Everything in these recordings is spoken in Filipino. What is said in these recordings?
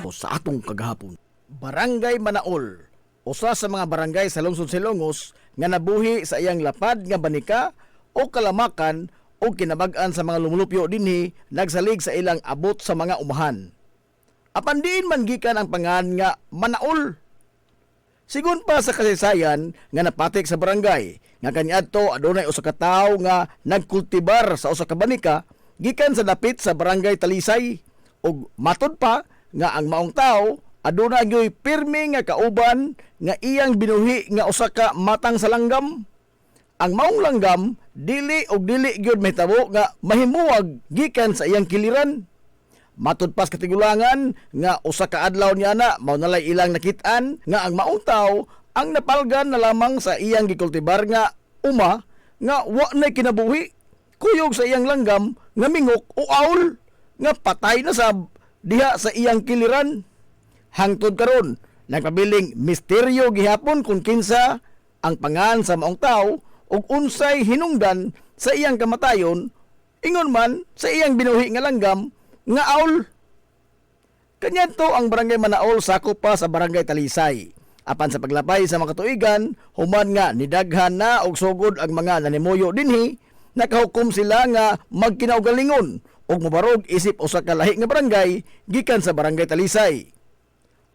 O sa atong kagahapon. Barangay Manaol, usa sa mga barangay sa lungsod Silongos nga nabuhi sa iyang lapad nga banika o kalamakan o kinabag-an sa mga lumulupyo dinhi nagsalig sa ilang abot sa mga umahan. Apan diin man gikan ang pangan nga Manaol. Sigun pa sa kasaysayan nga napatik sa barangay nga kaniadto adunay usa ka tawo nga nagkultibar sa usa ka banika gikan sa dapit sa barangay Talisay ug matud pa nga ang maong tawo aduna gyoy pirmi nga kauban nga iyang binuhi nga usa ka matang sa langgam. Ang maong langgam dili gyud mahitabo nga mahimuwag gikan sa iyang kiliran. Matud pas katigulangan nga usa ka adlaw niya na mao nalay ilang nakit-an nga ang maong tawo ang napalgan na lamang sa iyang gikultibar nga uma nga wa nay kinabuhi. Kuyog sa iyang langgam nga mingok o aul nga patay na sab diha sa iyang kiliran. Hangtod karon nagpabiling misteryo gihapon kung kinsa ang pangan sa maong tawo ug unsay hinungdan sa iyang kamatayon ingon man sa iyang binuhi nga langgam nga aul. Kanyanto ang barangay Manaol sakop pa sa barangay Talisay. Apan sa paglapay sa mga katuigan, human nga nidaghan na og sugod ang mga nanimuyo dinhi, nakahukom sila nga magkinaugalingon ug mobarog isip usa ka lahi nga barangay gikan sa barangay Talisay.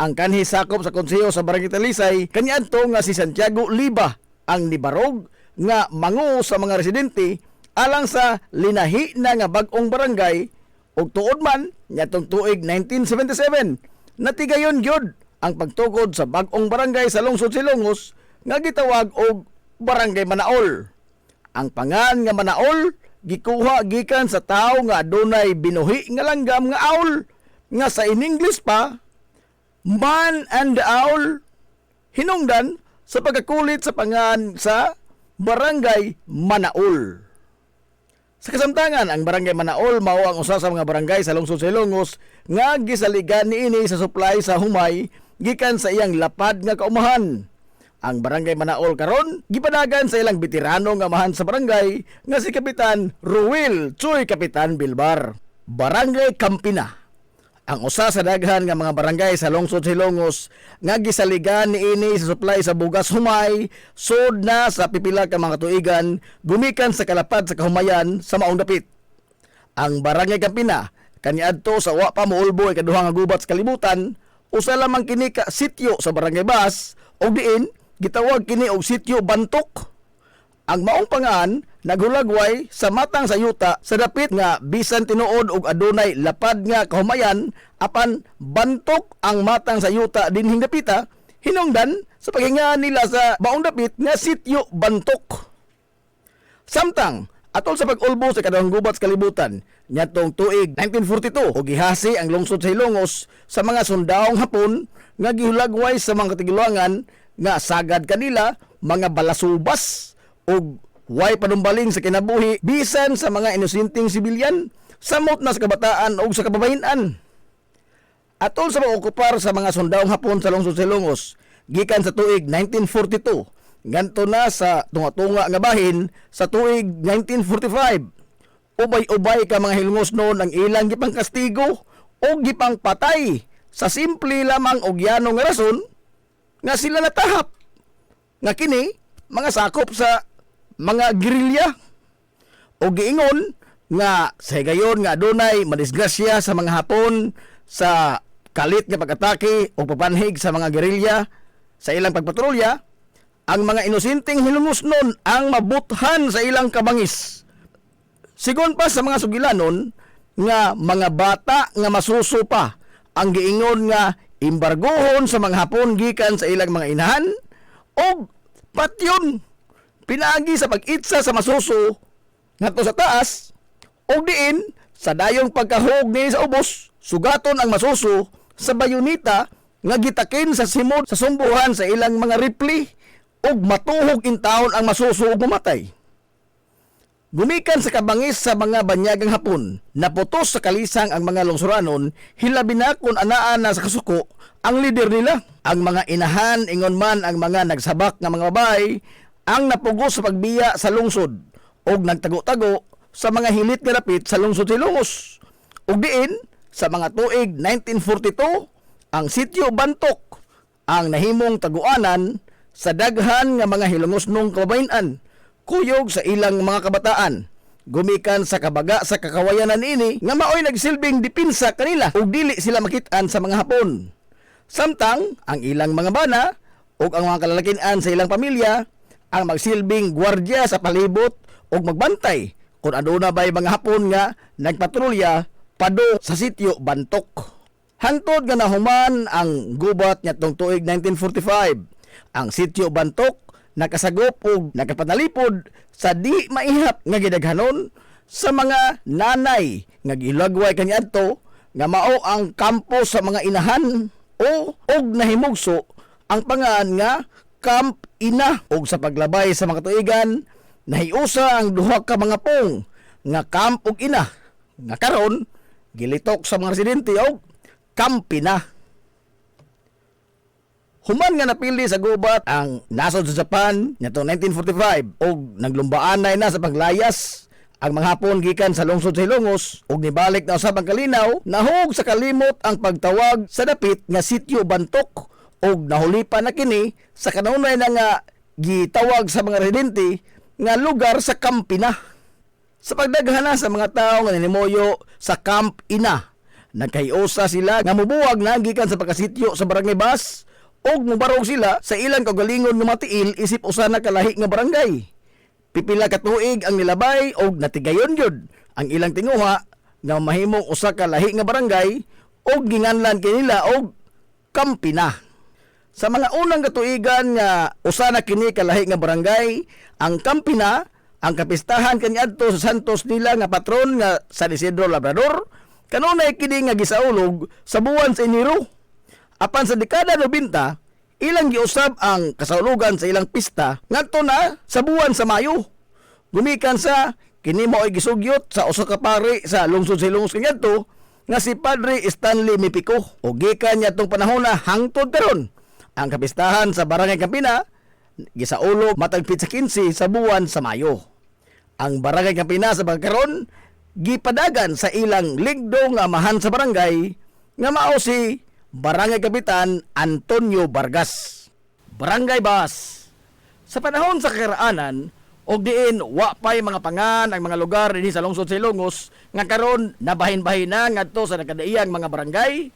Ang kanhi sakop sa konseho sa barangay Talisay kanyanto nga si Santiago Liba ang nibarog nga mangu sa mga residente alang sa linahi na nga bag-ong barangay. Og tuod man nyatong tuig 1977 natigayon gyud ang pagtukod sa bag-ong barangay sa lungsod Silongos nga gitawag og Barangay Manaol. Ang pangan nga Manaol gikuha gikan sa tawo nga adunay binuhi nga langgam nga aul nga sa in English pa man and the owl. Hinungdan sa pagkakulit sa pangan sa Barangay Manaol. Sa kasamtangan, ang Barangay Manaol mao ang usa sa mga barangay sa lungsod Silongos nga gisaligan niini sa supply sa humay gikan sa iyang lapad nga kaumahan. Ang Barangay Manaol karon gipadagan sa ilang veterano nga amahan sa barangay nga si Kapitan Ruel Choy Kapitan Bilbar. Barangay Campina, ang usa sa daghan nga mga barangay sa lungsod Silongos nga gisaligan niini sa supply sa bugas humay sud na sa pipila ka mga tuigan gumikan sa kalapad sa kahumayan sa maong dapit. Ang Barangay Campina kaniadto sa wa pa moulbo ikaduha nga gubat sa kalibutan, usa lamang kini ka sityo sa Barangay Bas ug diin gitawag kini og sityo Bantok. Ang maong pangan naghulagway sa matang sa yuta sa dapit nga bisan tinuod og adunay lapad nga kahumayan apan bantok ang matang sa yuta dinhing dapita hinungdan sa paghinga nila sa maong dapit nga sityo Bantok. Samtang atol sa pag-ulbo sa kadahang gubat sa kalibutan nyatong tuig 1942 og gihasi ang lungsod sa Hilongos sa mga sundawong Hapon nga gihulagway sa mga katiguluangan nga sagad kanila mga balasubas ug way panumbaling sa kinabuhi bisan sa mga inosenteng sibilyan samot na sa kabataan ug sa kababayen-an. Atol sa pag-okupar sa mga sundawong Hapon sa lungsod Silongos gikan sa tuig 1942 nganto na sa tunga-tunga nga bahin sa tuig 1945. Ubay-ubay ka mga Hilongos noon ang ilang gipang kastigo o gipang patay sa simple lamang og yanong nga rason nga sila natahap nga kini mga sakop sa mga gerilya o giingon nga sa gayon nga adunay madisgrasya sa mga Hapon sa kalit nga pag-atake o papanhig sa mga gerilya sa ilang pagpatrolya. Ang mga inosenteng Hilongos nun ang mabuthan sa ilang kabangis. Sigon pa sa mga sugilanon nga mga bata nga masuso pa ang giingon nga imbargohon sa mga Hapon gikan sa ilang mga inahan o patyon pinaagi sa pag-itsa sa masuso ngadto sa taas o diin sa dayong pagkahog ni sa ubos sugaton ang masuso sa bayonita nga gitakin sa simod sa sumbuhan sa ilang mga rifle ug matuhog in taon ang masuso ug mamatay. Gumikan sa kabangis sa mga banyagang Hapon, naputos sa kalisang ang mga lungsuranon, hilabi na kung anaan na sa kasuko ang lider nila. Ang mga inahan, ingon man ang mga nagsabak ng mga babae, ang napugos sa pagbiya sa lungsod, o nagtago-tago sa mga hilit nga rapit sa lungsod Hilongos. Ug diin, sa mga tuig 1942, Ang sitio Bantok ang nahimong taguanan sa daghan nga mga hilungosnong kababayan kuyog sa ilang mga kabataan. Gumikan sa kabaga sa kakawayanan ini nga maoy nagsilbing dipinsa kanila ug dili sila makit-an sa mga Hapon. Samtang ang ilang mga bana ug ang mga kalalakian sa ilang pamilya ang magsilbing gwardya sa palibot ug magbantay kung aduna bay mga Hapon nga nagpatrolya pado sa sitio Bantok. Hantod nga nahuman ang gubat nitong tuig 1945, ang sitio Bantok nakasagop ug nakapanalipod sa di maihap nga gidaghanon sa mga nanay nga gilagway kaniadto nga mao ang kampo sa mga inahan og nahimugso ang pangan nga Camp Ina. Og sa paglabay sa mga tuigan nahiusa ang duha ka mga pong nga Camp ug Ina nga karon gilitok sa mga residente og Camp Ina. Human nga napili sa gubat ang nasod sa Japan nitong 1945 og naglumbaanay na sa paglayas ang mga Hapon gikan sa lungsod sa Ilongos og nibalik na usab ang kalinaw, nahug sa kalimot ang pagtawag sa dapit nga sitio Bantok og nahulipan na kini sa kanunay na nga gitawag sa mga residente nga lugar sa Camp Ina. Sa pagdaghana sa mga tawo nga nanimuyo sa Camp Ina, nagkayusa sila nga mubuwag na gikan sa pagkasityo sa Barangay Bas og mubarog sila sa ilang kaugalingon nga matiil isip usa na kalahi nga barangay. Pipila ka tuig ang nilabay og natigayon gyud ang ilang tinguha nga mahimong usa ka lahi nga barangay og ginganlan kinila og Camp Ina. Sa mga unang katuigan nga usa na kini kalahi nga barangay, ang Camp Ina ang kapistahan kaniadto sa santos nila nga patron nga San Isidro Labrador. Kanunay kini nga gisaulog sa buwan sa Enero. Apan sa dekada 90, ilang giusab ang kasaulugan sa ilang pista ngadto na sa buwan sa Mayo. Gumikan sa kini mao'y gisugyot sa usa ka pari sa lungsod sa Ilongos kaniadto nga si Padre Stanley Mipico. O gikan niya tong panahon na hangtod karon ang kapistahan sa Barangay Camp Ina gisaulog matag pitsa 15 sa buwan sa Mayo. Ang Barangay Camp Ina sa pagkaron gipadagan sa ilang ligdo nga amahan sa barangay nga mao si Barangay Kapitan Antonio Vargas. Barangay Bas. Sa panahon sa karaanan og diin wa pay mga pangan ang mga lugar dinhi sa lungsod sa Ilongos nga karon nabahin-bahin na ngadto sa nagkadaiyang mga barangay.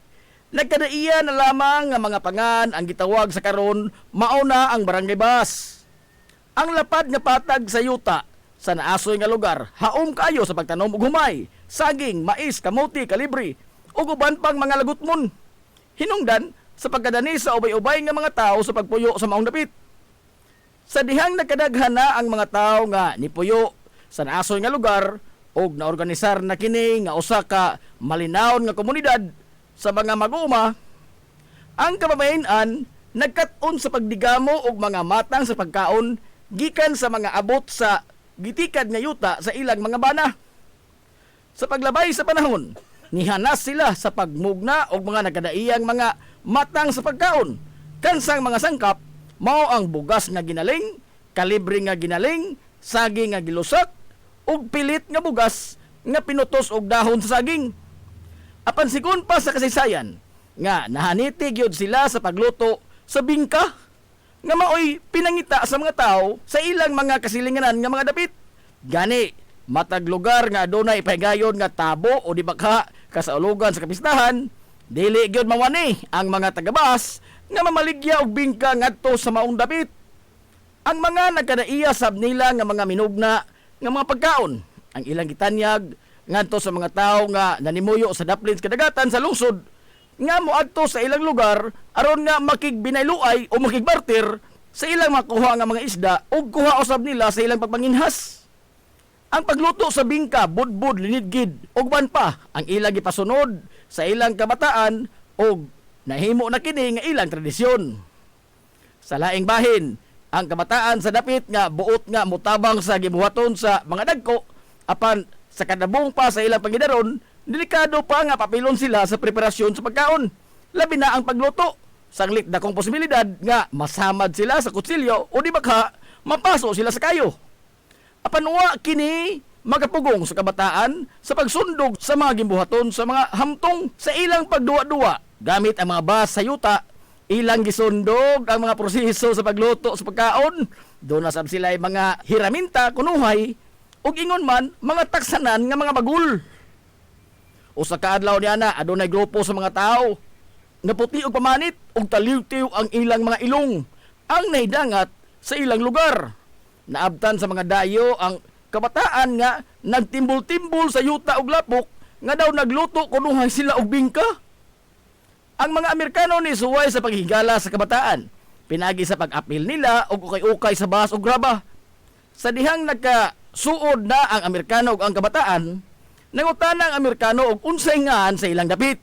Nagkadaiya na lamang nga mga pangan ang gitawag sa karon mao na ang Barangay Bas. Ang lapad nga patag sa yuta sa naasoy nga lugar, haom kayo sa pagtanom og humay, saging, mais, kamote, kalibre, ug uban pang mga lagutmon. Hinungdan sa pagkadani sa ubay-ubay nga mga tao sa pagpuyo sa maong dapit. Sa dihang nagkadaghan na ang mga tao nga nipuyo sa naasoy nga lugar og naorganisar na kini nga usa ka malinawon nga komunidad sa mga mag-uuma, ang kababayen-an nagkat-on sa pagdigamo og mga matang sa pagkaon gikan sa mga abot sa gitikad nga yuta sa ilang mga bana. Sa paglabay sa panahon, nihanas sila sa pagmugna og mga nagkadaiyang mga matang sa pagkaon. Kansang mga sangkap mao ang bugas nga ginaling, kalibre nga ginaling, saging nga gilusak, ug pilit nga bugas nga pinutos og dahon sa saging. Apan sigon pa sa kasaysayan nga nahaniti gyud sila sa pagluto sa bingka nga maoy pinangita sa mga tao sa ilang mga kasilinganan nga mga dapit. Gani, matag lugar nga adunay ipahigayon nga tabo o di baka kasaulugan sa kapistahan, dili gyud mawani ang mga tagabas nga mamaligya og bingka ngadto sa maong dapit. Ang mga nagkadaiya sab nila nga mga minugna nga mga pagkaon ang ilang gitanyag ngadto sa mga tao nga nanimuyo sa daplin kadagatan sa lungsod nga moadto sa ilang lugar aron nga makigbinayluay o makigbarter sa ilang makuha nga mga isda ug kuha usab nila sa ilang pagpanginhas. Ang pagluto sa bingka, budbud, linidgid ug ban pa ang ilang gipasunod sa ilang kabataan ug nahimo na kini nga ilang tradisyon. Sa laing bahin, ang kabataan sa dapit nga buot nga mutabang sa gibuhaton sa mga dagko apan sa kadabong pa sa ilang pangidaron, delikado pa nga papilon sila sa preparasyon sa pagkaon. Labi na ang pagluto. Sanglit na kong posibilidad nga masamad sila sa kutsilyo o di baka mapaso sila sa kayo. Apanwa kini magapugong sa kabataan sa pagsundog sa mga gimbuhaton sa mga hamtong sa ilang pagduwa-duwa Gamit ang mga bus sa yuta, ilang gisundog ang mga proseso sa pagluto sa pagkaon. Doon na sab sila mga hiraminta, kunuhay, ug ingon man, mga taksanan nga mga bagul. Usa ka adlaw niya na, adunay grupo sa mga tao. Naputi og pamanit, ug taliw-tiw ang ilang mga ilong. Ang nahidangat sa ilang lugar. Naabtan sa mga dayo ang kabataan nga nagtimbol-timbol sa yuta ug lapok nga daw nagluto kunuhay sila og bingka. Ang mga Amerikano ni suway sa paghigala sa kabataan. Pinagi sa pag-apil nila og ukay-ukay sa bus ug graba. Sa dihang nagkasuod na ang Amerikano ug ang kabataan, nangutana ang Amerikano og unsay ngan sa ilang dapit.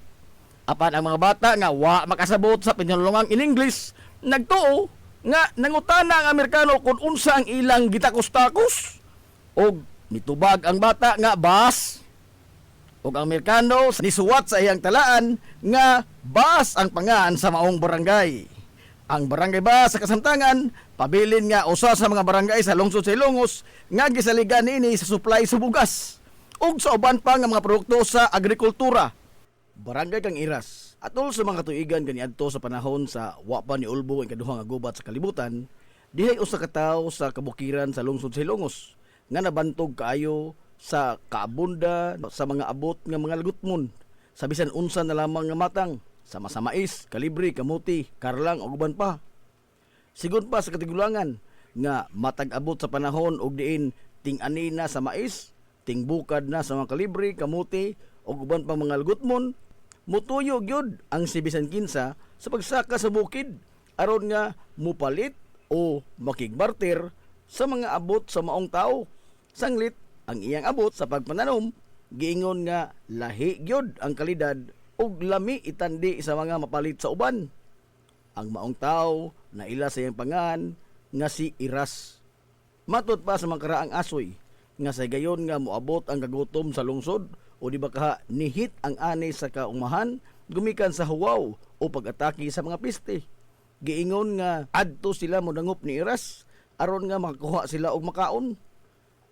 Apan ang mga bata nga wa makasabot sa pinulungang in English, nagtuo nga nangutana ang Amerikano kung unsa ang ilang gitakos-takos. Og nitubag ang bata nga bus. Og ang Amerikano nisuwat sa iyang talaan nga bus ang pangan sa maong barangay. Ang barangay bus sa kasamtangan pabilin nga usa sa mga barangay sa lungsod sa Ilongos nga gisaligan niini sa supply sa bugas ug sa uban pa nga mga produkto sa agrikultura. Barangay kang Iras atol sa mga tuigan kaniadto sa panahon sa wa pa ni Ulbo ang kaduha nga gubat sa kalibutan, dihay usa ka tawo sa kabukiran sa lungsod sa Ilongos nga nabantog kaayo sa kaabunda sa mga abot nga mga lagutmon sa bisan unsa na lamang nga matang sa mais, kalibre, kamuti, karlang ug uban pa. Sigon pa sa katigulangan nga matag abot sa panahon og diin ting-ani na sa mais, tingbukad na sa mga kalibre, kamuti ug uban pang mga lagutmon, mutuyo gyud ang si bisan kinsa sa pagsaka sa bukid aron nga mupalit o makigbarter sa mga abot sa maong tao. Sanglit ang iyang abot sa pagpananom, giingon nga lahi gyud ang kalidad ug lami itandi sa mga mapalit sa uban. Ang maong tao na ila sa iyang pangan nga si Iras. Matud pa sa mga karaang asoy nga sa gayon nga moabot ang kagutom sa lungsod o di ba kaha nihit ang ani sa kaumahan gumikan sa huwaw o pag-atake sa mga piste. Giingon nga adto sila modangop ni Iras aron nga makakuha sila og makaon.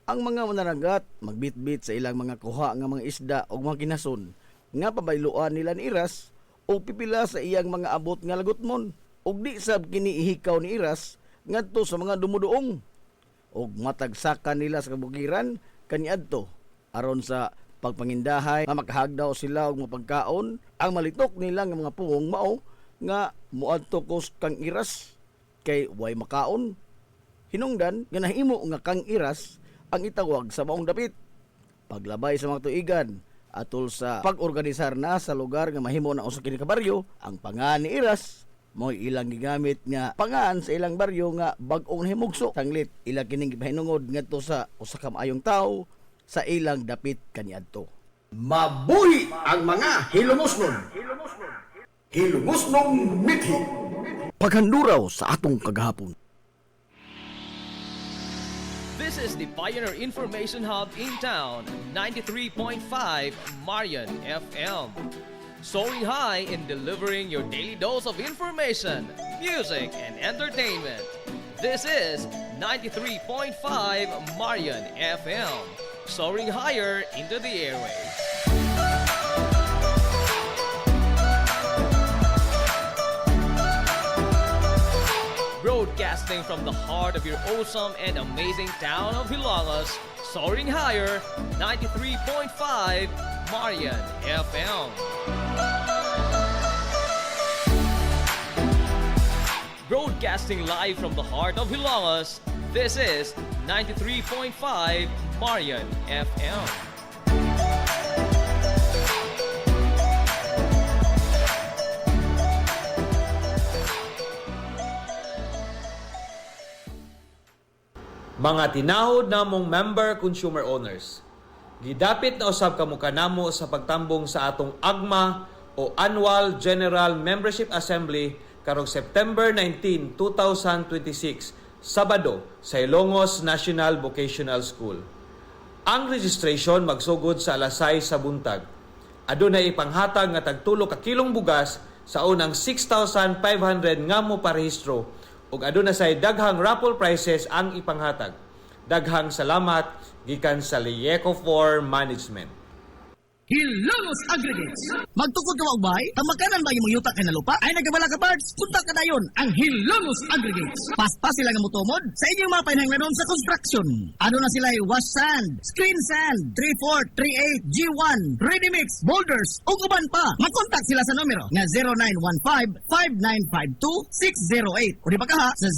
Ang mga mananagat magbitbit sa ilang mga kuha nga mga isda o mga kinason nga pabayloan nila ni Iras o pipila sa iyang mga abot nga lagutmon o di sab kiniihikaw ni Iras ngadto sa mga dumuduong o matagsakan nila sa kabukiran kaniadto aron sa pagpangindahay nga makahagdaw sila og mapagkaon. Ang malitok nila nga mga pungong mao nga muadto kos kang Iras kay way makaon. Hinungdan nga nahimo nga kang Iras ang itawag sa maong dapit. Paglabay sa mga tuigan atol sa pag-organisar na sa lugar nga mahimo na usa kini ka baryo, ang pangan ni Iras mo'y ilang gigamit nga pangan sa ilang baryo nga bag-ong nahimugso. Sanglit ila kining gipahinungod ngadto sa usa ka maayong tawo sa ilang dapit kaniadto. Mabuhi ang mga hilumosnon. Hilumosnong mithi. Paghanduraw sa atong kagahapon. This is the Pioneer Information Hub in town, 93.5 Marian FM. Soaring high in delivering your daily dose of information, music, and entertainment. This is 93.5 Marian FM. Soaring higher into the airwaves. Broadcasting from the heart of your awesome and amazing town of Hilangas, soaring higher, 93.5 Marian FM. Broadcasting live from the heart of Hilangas, this is 93.5 Marian FM. Mga tinahod namong member consumer owners, gidapit na usab kamo kanamo sa pagtambong sa atong AGMA o Annual General Membership Assembly karong September 19, 2026, Sabado sa Ilongos National Vocational School. Ang registration magsugod sa alas 6 sa buntag. Adunay ipanghatag nga tagtulo ka kilong bugas sa unang 6,500 nga mo parehistro ug aduna say daghang raffle prizes ang ipanghatag. Daghang salamat gikan sa Lieco for Management. Hilongos Aggregates. Magtukod ka wa bay? Tamakanan ba yung yuta kay na lupa? Ay nagabala ka parts. Punta ka dayon ang Hilongos Aggregates. Paspas sila nga mutumod sa inyong mga panahanglanon sa construction. Ano na sila wash sand, screen sand, 3/4, 3/8, G1, ready mix, boulders, ug uban pa. Mag-contact sila sa numero nga 0915-5952-608 o di ba ka ha sa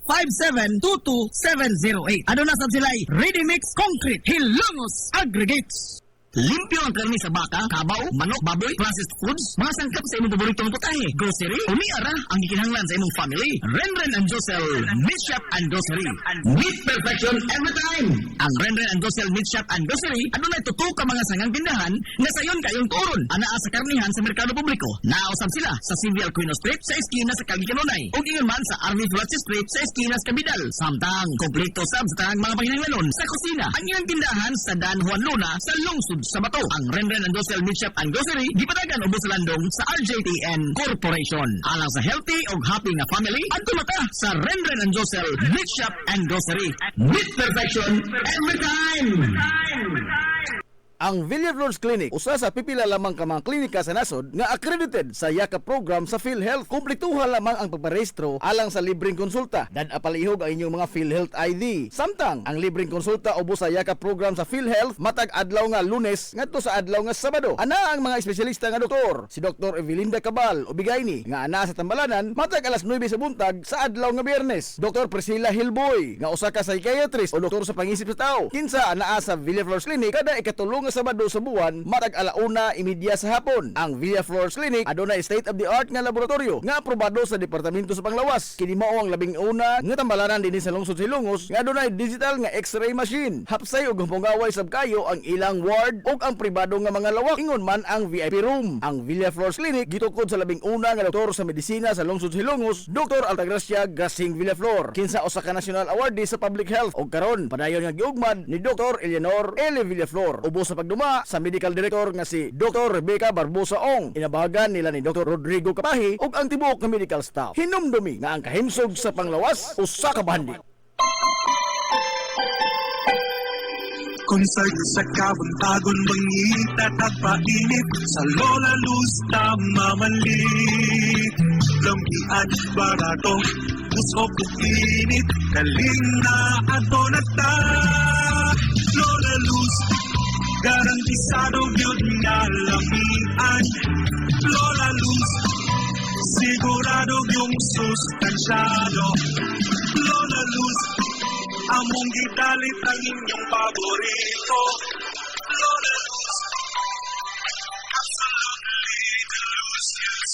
0949-5722-708. Ano na sab sila ready mix concrete Hilongos Aggregates. Limpyo ang karni sa baka, kabaw, manok, baboy, processed foods, mga sangkap sa imong paboritong putahe, grocery, umiara ang gikinahanglan sa imong family. Renren and Josel Meat Shop and Grocery. Meat perfection every time. Ang Renren and Josel Meat Shop and Grocery, ano na tutok ka mga sangang tindahan na sayon kayong turon. Anaa sa karnihan sa merkado publiko. Naosab sila sa Civil Aquino Street sa eskina sa Calgicanonay. O ingon man sa Army Flatch Street sa eskina sa Cabidal. Samtang, kompleto sab sa tanang mga panginahanglanon sa kusina. Ang ilang tindahan sa Dan Juan Luna sa Lungsod sa Bato. Ang Renren and Josel Meat Shop and Grocery gipadagan ubos sa landong sa RJTN Corporation. Alang sa healthy o happy nga family, adto mata sa Renren and Josel Meat Shop and Grocery. Meat perfection every time. Ang Villaflores Clinic, usa sa pipila lamang ka mga klinika sa nasod nga accredited sa YAKA program sa PhilHealth. Kumpletuha lamang ang pagparehistro alang sa libreng konsulta. Palihog ang inyong mga PhilHealth ID. Samtang ang libreng konsulta ubos sa YAKA program sa PhilHealth matag adlaw nga Lunes ngadto sa adlaw nga Sabado. Ana ang mga espesyalista nga doktor, si Dr. Evelinda Cabal Ubigayni nga ana sa Tambalanan matag alas 9 sa buntag sa adlaw nga Biyernes. Dr. Priscilla Hilboy nga usa ka psychiatrist o doktor sa pangisip sa tao. Kinsa anaa sa Villaflores Clinic kada ikatulong Sabado sa buwan matag 1:30 sa hapon. Ang Villaflores Clinic adunay state-of-the-art nga laboratorio nga aprobado sa Departamento sa Panglawas. Kini mao ang labing una nga tambalanan dinhi sa lungsod Silongos nga adunay digital nga X-ray machine. Hapsay ug humpungaway sab kayo ang ilang ward ug ang pribado nga mga lawak. Ingon man ang VIP room. Ang Villaflores Clinic gitukod sa labing una nga doktor sa medisina sa lungsod Silongos, Dr. Altagracia Gasing Villaflor. Kinsa usa ka national awardee sa public health ug karon padayon nga giugmad ni Dr. Eleanor L. Villaflor. Ubos sa pagduma sa medical director nga si Dr. Rebecca Barbosa Ong. Inabahagan nila ni Dr. Rodrigo Kapahi ug ang tibuok nga medical staff. Hinumdumi nga ang kahimsog sa Panglawas usa ka bandi. Concert sa kabuntagon mangita tagpainit sa Lola Luz mamalit lampian barato puso kuinit kaling na ato na ta Lola Luz garantisado yun na lamian Lola Luz sigurado yung sustansyado Lola Luz among gitalit ang inyong paborito Lola Luz absolutely delicious.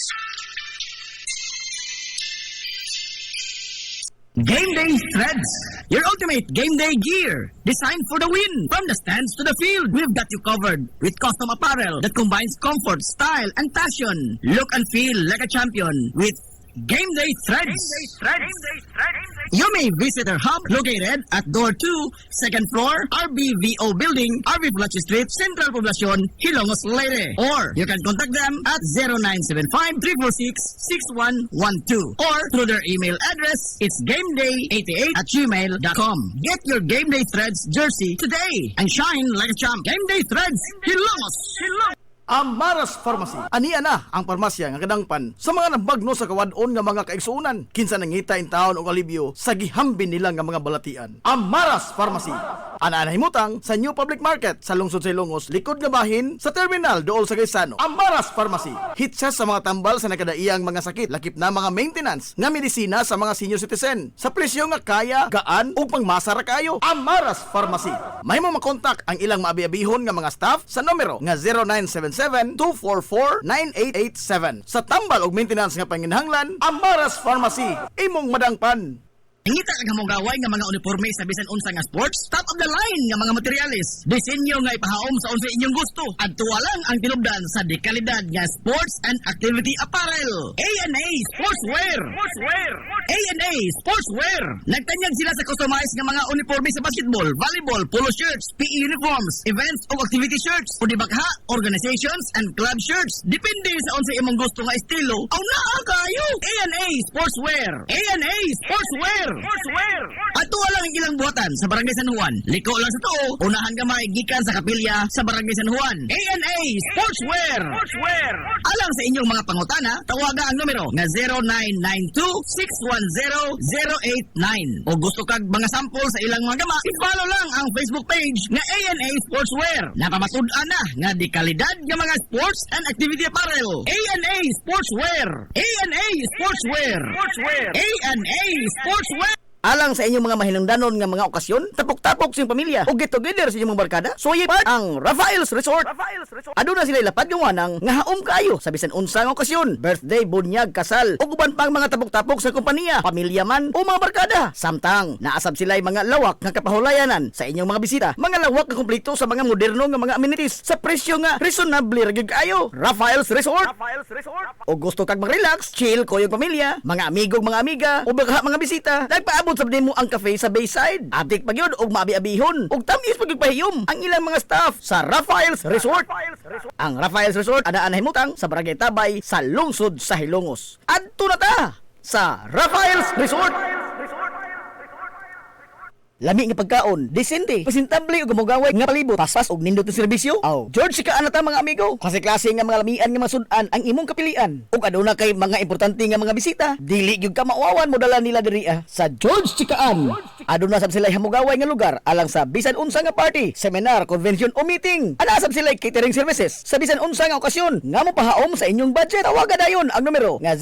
Game Day Threads, your ultimate game day gear, designed for the win. From the stands to the field, we've got you covered with custom apparel that combines comfort, style, and passion. Look and feel like a champion with Game Day Threads. You may visit our hub located at Door 2, second floor, RBVO Building, RB Flatch Street, Central Poblacion, Hilongos, Leyte. Or you can contact them at 0975-346-6112 or through their email address, it's gameday88@gmail.com. Get your Game Day Threads jersey today and shine like a champ. Game Day Threads, Hilongos. Amaras Pharmacy. Ania na ang parmasya nga kadangpan sa mga nabagno sa kawadon nga mga kaigsuunan. Kinsa nangita in taon og alibyo sa gihambin nila nga mga balatian. Amaras Pharmacy. Ana himutang sa New Public Market sa lungsod sa Ilongos, likod nga bahin sa terminal dool sa Gaisano. Amaras Pharmacy. Hitsa sa mga tambal sa nakadaiyang mga sakit, lakip na mga maintenance nga medisina sa mga senior citizen. Sa presyo nga kaya, gaan ug pangmasara kayo. Amaras Pharmacy. May mo makontak ang ilang maabi-abihon nga mga staff sa numero nga 0977-244-9887. Sa tambal og maintenance nga panginahanglan, Amaras Pharmacy. Imong madangpan. Ngita kag hamong gaway nga mga uniforme sa bisan unsa nga sports, top of the line nga mga materyales. Disenyo nga ipahaom sa unsa inyong gusto. Adtuwa lang ang tinubdan sa dekalidad nga sports and activity apparel. A&A Sportswear. A&A Sportswear. Nagtanyag sila sa customized nga mga uniforme sa basketball, volleyball, polo shirts, PE uniforms, events o activity shirts, o dibagha, organizations and club shirts. Depende sa unsa imong gusto nga estilo. Aw naa kayo. A&A Sportswear. A&A Sportswear. Ato lang ang ilang buhatan sa Barangay San Juan. Liko lang sa tuo, unahan gamay gikan sa kapilya sa Barangay San Juan. ANA Sportswear. Alang sa inyong mga pangutana, tawaga ang numero nga 0992-610-089. O gusto kag mga sample sa ilang mga gama, i-follow lang ang Facebook page nga ANA Sportswear. Napamasud-an na nga di kalidad nga mga sports and activity apparel. ANA Sportswear. ANA Sportswear. ANA Sportswear. Alang sa inyong mga mahinungdanon nga mga okasyon, tapok-tapok sa inyong pamilya o get together sa inyong mga barkada, suway part ang Rafael's Resort. Aduna sila lapad yung wanang nga haom kayo sa bisan unsang okasyon, birthday, bunyag, kasal, o guban pang mga tapok-tapok sa kompanya, pamilya man o mga barkada. Samtang naasab sila mga lawak nga kapahulayanan sa inyong mga bisita, mga lawak nga kumpleto sa mga moderno nga mga amenities sa presyo nga reasonable ra gyud kayo. Rafael's Resort. O gusto kag mag-relax, chill ko yung pamilya, mga amigong mga amiga o baka mga bisita, nagpaabot sa mo ang cafe sa Bayside. Adik pa yun og maabi-abihon ug tamis pagpahiyom ang ilang mga staff sa Rafael's Resort. Ang Rafael's Resort anaan himutang sa Barangay Tabay sa lungsod sa Hilongos. Adto na ta sa Rafael's Resort. Lami nga pagkaon, desente, presentable ug gumugaway nga palibot, paspas og nindot nga serbisyo. Aw, George sika ana ta mga amigo. Klase-klase nga mga lamian nga masud-an ang imong kapilian. Ug aduna kay mga importante nga mga bisita, dili gyud ka mauawan mo dala nila diri sa George Chikaan. Aduna sab sila hamugaway nga lugar alang sa bisan unsa nga party, seminar, convention o meeting. Ana sab sila catering services sa bisan unsa nga okasyon nga mopahaom sa inyong budget. Tawagan dayon ang numero nga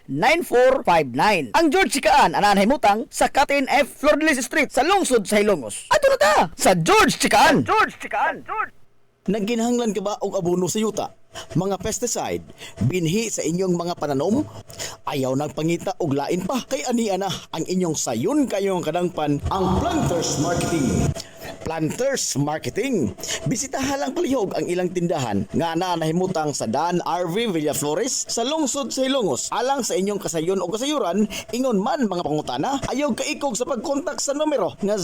0929-839-9459. Ang George Chikaan anaan himutang sa Captain F. Flordelis Street sa lungsod sa Hilongos. Ato na ta sa George Chikaan. Nagginahanglan ka ba og abono sa yuta? Mga pesticide, binhi sa inyong mga pananom? Ayaw nagpangita og lain pa kay ania na ang inyong sayon kayong kadangpan ang Planters Marketing. Planters Marketing. Bisitahan lang palihog ang ilang tindahan nga nahimutang sa Dan RV Villaflores sa lungsod sa Hilongos. Alang sa inyong kasayon o kasayuran, ingon man mga pangutana, ayaw kaikog sa pagkontak sa numero nga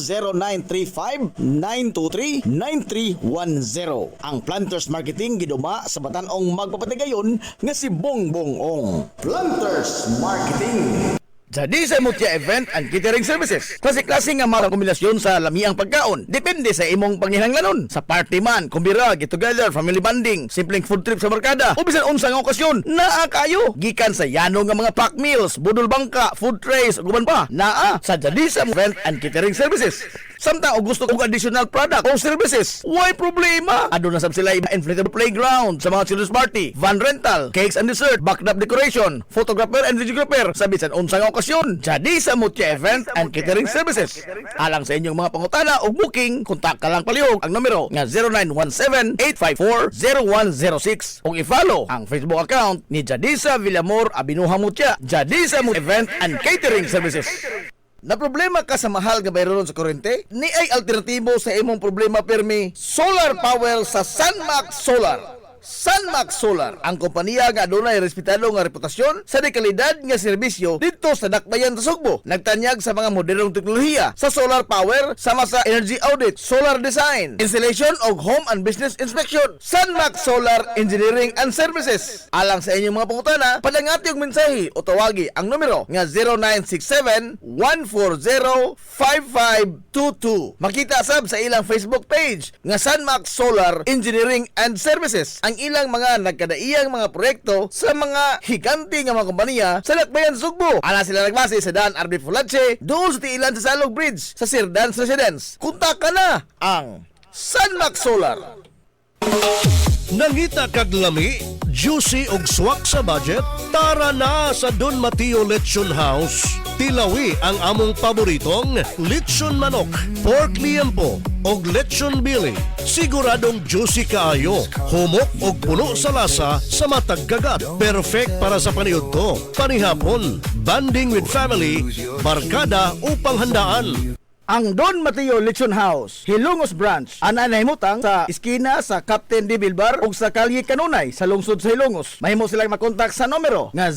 0935-923-9310. Ang Planters Marketing giduma sa Batanong magpapatigayon nga si Bongbong Ong. Planters Marketing. Jadi sa Mutya Event and Catering Services. Klase-klase nga mga kombinasyon sa lamiang pagkaon. Depende sa imong panginahanglanon. Sa party man, kumbira, get together, family bonding, simpleng food trip sa barkada, o bisan unsa nga okasyon, naa kayo. Gikan sa yano nga mga pack meals, budol bangka, food trays, ug uban pa, naa sa Jadi sa Event and Catering Services. Samtang o gusto kong additional product o services, why problema? Aduna sab sila inflatable playground sa mga children's party, van rental, cakes and dessert, backdrop decoration, photographer and videographer sa bisan unsang okasyon. Jadi sa Mutya Event and Catering Services. Alang sa inyong mga pangutana o booking, kontak ka lang palihog ang numero nga 0917-854-0106 o i-follow ang Facebook account ni Jadisa Villamor Abinuha Mutya. Jadisa Mutya Event and Catering Services. Na problema ka sa mahal nga bayron sa kuryente? Ni ay alternatibo sa imong problema permi, solar power sa Sunmax Solar. Sunmax Solar, ang kompanya nga adunay respetado nga reputasyon sa dekalidad nga serbisyo dito sa Dakbayan sa Sugbo. Nagtanyag sa mga modernong teknolohiya sa solar power sama sa energy audit, solar design, installation og home and business inspection. Sunmax Solar Engineering and Services. Alang sa inyong mga pangutana, padangati og mensahe o tawagi ang numero nga 0967-140-5522. Makita sab sa ilang Facebook page nga Sunmax Solar Engineering and Services ang ilang mga nagkadaiyang mga proyekto sa mga higanti nga mga kompanya sa Dakbayan Sugbo. Ana sila nagbase sa Dan RB Fulache, doon sa tiilan sa Salog Bridge sa Sirdans Residence. Kontak ka na ang Sunmax Solar. Nangita kag lami, juicy ug swak sa budget? Tara na sa Don Mateo Lechon House. Tilawi ang among paboritong lechon manok, pork liempo og lechon bili. Siguradong juicy kaayo, humok og puno sa lasa sa matag kagat. Perfect para sa paniudto, panihapon, banding with family, barkada o panghandaan. Ang Don Mateo Lechon House, Hilongos Branch, ana nahimutang sa iskina sa Captain D. Bilbar ug sa Kalye Kanunay sa lungsod sa Hilongos. Mahimo silang makontak sa numero nga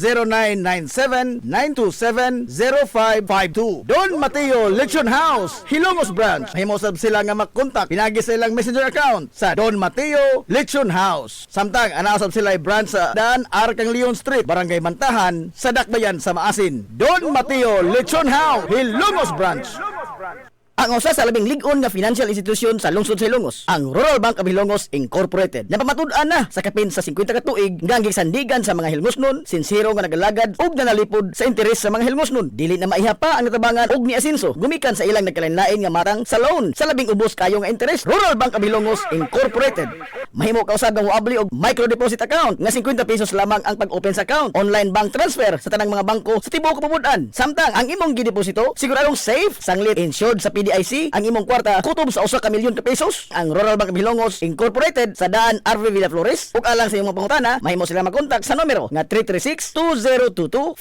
0997-927-0552. Don Mateo Lechon House, Hilongos Branch. Mahimo sab sila nga makontak pinagi sa ilang messenger account sa Don Mateo Lechon House. Samtang ana sab sila branch sa Daan Arkang Leon Street, Barangay Mantahan, sa Dakbayan sa Maasin. Don Mateo Lechon House, Hilongos Branch. Ang usa sa labing lig-on nga financial institution sa lungsod sa Hilongos, ang Rural Bank of Hilongos Incorporated. Napamatud-an na sa kapin sa 50 ka tuig nga gisandigan sa mga Hilongosnon, sinsero nga nagalagad ug nanalipod sa interes sa mga Hilongosnon. Dili na maiha pa ang natabangan og ni asenso gumikan sa ilang nagkalain-lain nga matang sa loan sa labing ubos kayo nga interes. Rural Bank of Hilongos Incorporated. Mahimo ka usab nga moabli og micro deposit account nga 50 pesos lamang ang pag-open sa account. Online bank transfer sa tanang mga bangko sa tibuok kapubuan. Samtang ang imong gideposito siguradong safe, sanglit, insured sa PDIC, ang imong kwarta kutob sa 1 ka milyon ka pesos. Ang Rural Bank of Hilongos Incorporated sa Daan RV Villa Flores. Ug alang sa imong pangutana, mahimo sila makontak sa numero nga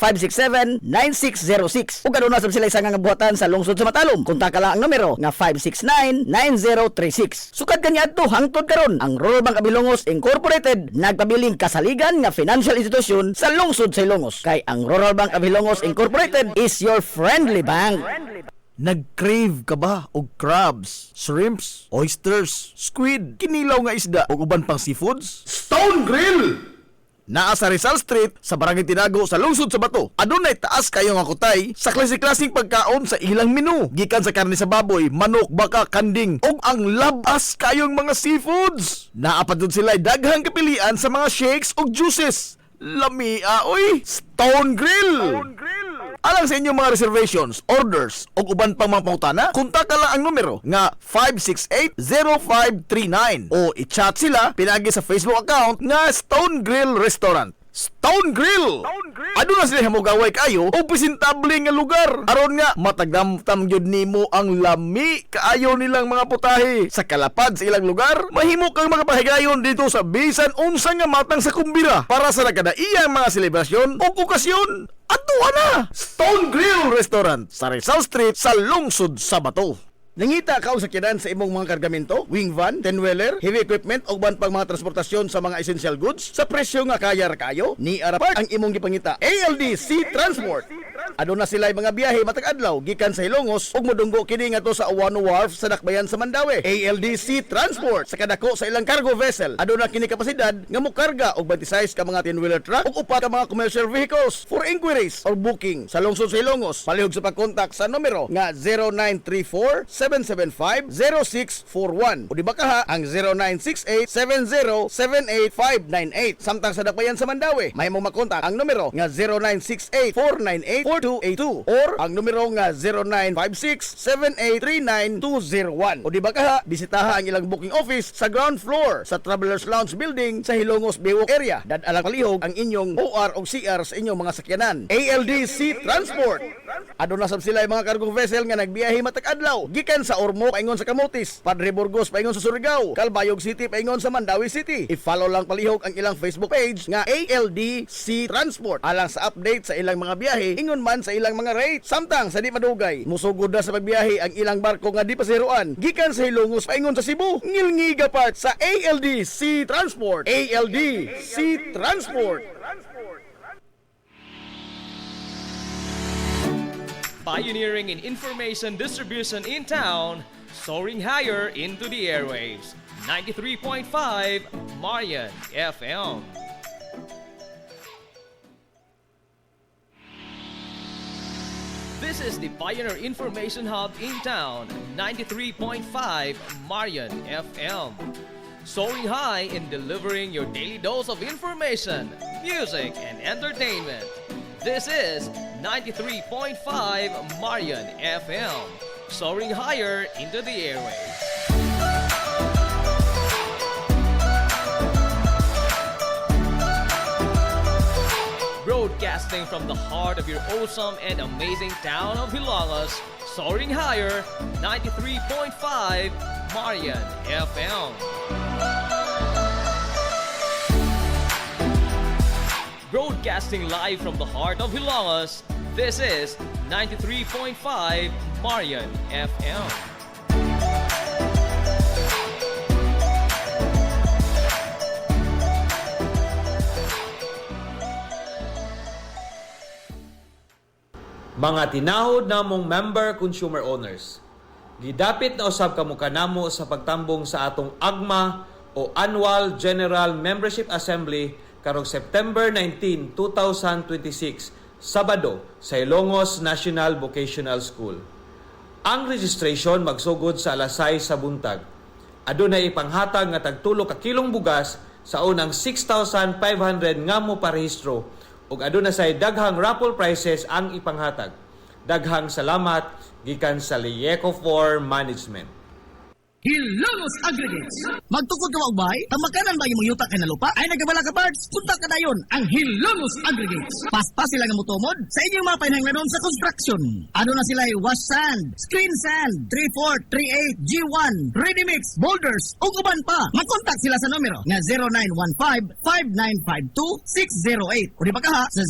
336-2022-567-9606. Ug aduna sab sila isa nga buhatan sa lungsod sa Matalom. Kontak lang ang numero nga 569-9036. Sukad kaniadto hangtod karon, ang Rural Bank of Hilongos Incorporated nagpabiling kasaligan nga financial institution sa lungsod sa Hilongos. Kay ang Rural Bank of Hilongos Incorporated is your friendly bank. Nag-crave ka ba og crabs, shrimps, oysters, squid, kinilaw nga isda ug uban pang seafoods? Stone Grill! Naa sa Rizal Street sa Barangay Tinago sa lungsod sa Bato. Adunay taas kayo nga kutay sa klase-klaseng pagkaon sa ilang menu. Gikan sa karne sa baboy, manok, baka, kanding ug ang labas kayong mga seafoods. Naa pa dun sila daghang kapilian sa mga shakes ug juices. Lamia oy, Stone Grill. Alang sa inyong mga reservations, orders o uban pang mga pangutana, kontak lang ang numero nga 568-0539 o i-chat sila pinagi sa Facebook account nga Stone Grill Restaurant. Stone Grill! Aduna sila hamugaway kayo o presentable nga lugar. Aron nga matagdamtam gyud nimo ang lami kaayo nilang mga putahe. Sa kalapad sa ilang lugar, mahimo kang makapahigayon dito sa bisan unsa nga matang sa kumbira para sa nagkadaiyang mga selebrasyon o okasyon. Aduna na! Stone Grill Restaurant sa Rizal Street sa lungsod sa Bato. Nangita ka og sakyanan sa imong mga kargamento, wing van, 10-wheeler, heavy equipment o ban pang mga transportasyon sa mga essential goods sa presyo nga kaya ra kayo, ni arapat ang imong gipangita. ALD Sea Transport. Aduna sila mga biyahe matag adlaw gikan sa Hilongos ug modunggo kini ngadto sa Awano Wharf sa Dakbayan sa Mandawi. ALD Sea Transport sa kadako sa ilang cargo vessel. Aduna kini kapasidad nga mokarga og 26 ka mga 10-wheeler truck ug 4 ka mga commercial vehicles. For inquiries or booking sa lungsod sa Hilongos, palihog sa pagkontak sa numero nga 0934-775-0641 o di ba kaha ang 0968-7078-598. Samtang sa Dakbayan sa Mandawi, mahimong makontak ang numero nga 0968-498-4282 or ang numero nga 0956-7839-201 o di ba kaha bisitaha ang ilang booking office sa ground floor sa Travelers Lounge Building sa Hilongos Biwok area. Dadalang palihog ang inyong OR o CR sa inyong mga sakyanan. ALD Sea Transport. Aduna sab sila mga cargo vessel nga nagbiyahe matag adlaw gikan sa Ormoc paingon sa Camotes, Padre Burgos paingon sa Surigao, Calbayog City paingon sa Mandawi City. I-follow lang palihog ang ilang Facebook page nga ALD Sea Transport alang sa update sa ilang mga biyahe ingon man sa ilang mga rate. Samtang sa di madugay musugod na sa pagbiyahe ang ilang barko nga di pasiruan gikan sa Hilongos paingon sa Cebu. Ngilngiga part sa ALD Sea Transport. ALD Sea Transport. Pioneering in information distribution in town, soaring higher into the airwaves. 93.5 Marian FM. This is the Pioneer Information Hub in town, 93.5 Marian FM. Soaring high in delivering your daily dose of information, music, and entertainment. This is 93.5 Marian FM, soaring higher into the airwaves. Broadcasting from the heart of your awesome and amazing town of Hilongos, soaring higher, 93.5 Marian FM. Broadcasting live from the heart of Hilongos, this is 93.5 Marian FM. Mga tinahod namong member consumer owners, gidapit na usab kamo kanamo sa pagtambong sa atong AGMA o Annual General Membership Assembly karong September 19, 2026, Sabado sa Ilongos National Vocational School. Ang registration magsugod sa alas 6 sa buntag. Adunay ipanghatag nga tagtulo ka kilong bugas sa unang 6,500 nga mo parehistro ug aduna say daghang raffle prizes ang ipanghatag. Daghang salamat gikan sa Lieco for Management. Hilongos Aggregates. Magtukod ka magbay, tamakanan ba yung yuta kay na lupa? Ay nagabala ka parts, punta ka dayon ang Hilongos Aggregates. Paspas sila nga mutumod sa inyong mga panahanglanon sa construction. Ano na sila wash sand, screen sand, 3-4, 3-8, G1, ready mix, boulders, ug uban pa. Mag-contact sila sa numero nga 0915-5952-608 o di ba kaha sa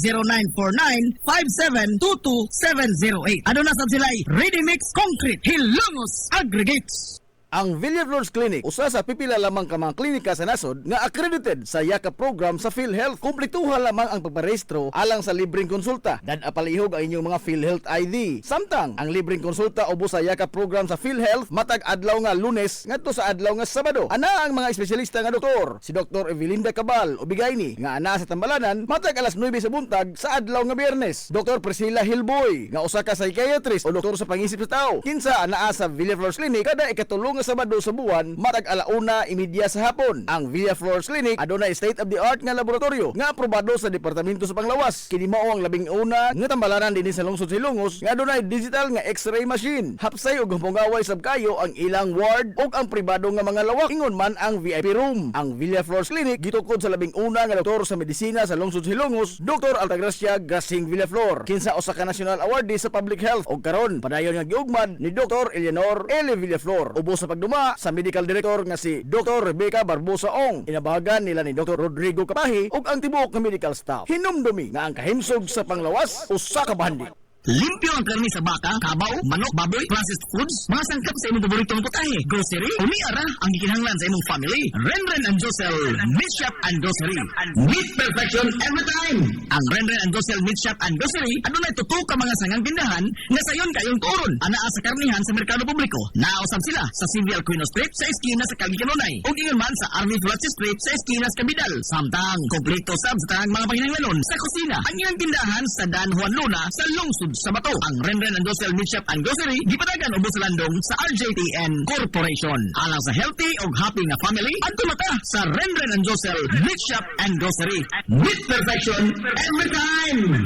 0949-5722-708. Ano na sab sila ready mix concrete Hilongos Aggregates. Ang Villaflores Clinic, usa sa pipila lamang ka mga klinika sa nasod nga accredited sa YAKA program sa PhilHealth. Kumpletuha lamang ang pagparehistro alang sa libreng konsulta. Dad-apalihog ang inyong mga PhilHealth ID. Samtang ang libreng konsulta ubos sa YAKA program sa PhilHealth matag adlaw nga Lunes ngadto sa adlaw nga Sabado. Ana ang mga espesyalista nga doktor, si Dr. Evelinda Cabal Ubigayni nga ana sa Tambalanan matag alas 9 sa buntag sa adlaw nga Biyernes. Dr. Priscilla Hilboy nga usa ka psychiatrist o doktor sa pangisip sa tao. Kinsa anaa sa Villaflores Clinic kada ikatulong Sabado sa buwan matag alauna imidya sa hapon. Ang Villaflores Clinic adunay state-of-the-art nga laboratorio nga aprobado sa Departamento sa Panglawas. Kini mao ang labing una nga tambalanan dinhi sa lungsod Silongos nga adunay digital nga X-ray machine. Hapsay ug humpungaway sab kayo ang ilang ward ug ang pribado nga mga lawak ingon man ang VIP room. Ang Villaflores Clinic gitukod sa labing una nga doktor sa medisina sa lungsod Silongos, Dr. Altagracia Gasing Villaflor. Kinsa usa ka national awardee sa public health ug karon padayon nga giugmad ni Dr. Eleanor L. Villaflor. Ubos sa pagduma sa medical director nga si Dr. Rebecca Barbosa Ong. Inabahagan nila ni Dr. Rodrigo Kapahi ug ang tibuok nga medical staff. Hinumdumi nga ang kahimsog sa Panglawas usa ka bahandi. Limpyo ang karni sa baka, kabaw, manok, baboy, processed foods, mga sangkap sa imong paboritong putahe, grocery, umiara ang gikinahanglan sa imong family. Renren and Josel Meat Shop and Grocery. Meat perfection every time. Ang Renren and Josel Meat Shop and Grocery adunay tutok ka mga sangang tindahan nga sayon kayong turon. Anaa sa karnihan sa merkado publiko. Naosab sila sa Civil Aquino Street sa eskina sa Calgicanonay. Ug ingon man sa Army Flats Street sa eskina sa Cabidal. Samtang kompleto sab sa tanang mga panginahanglanon sa kusina. Ang ilang tindahan sa Dan Juan Luna sa lungsod sa Bato. Ang Renren and Josel Meat Shop and Grocery gipadagan ubos sa landong sa RJTN Corporation. Alang sa healthy ug happy nga family, adto mata sa Renren and Josel Meat Shop and Grocery. Meat perfection every time.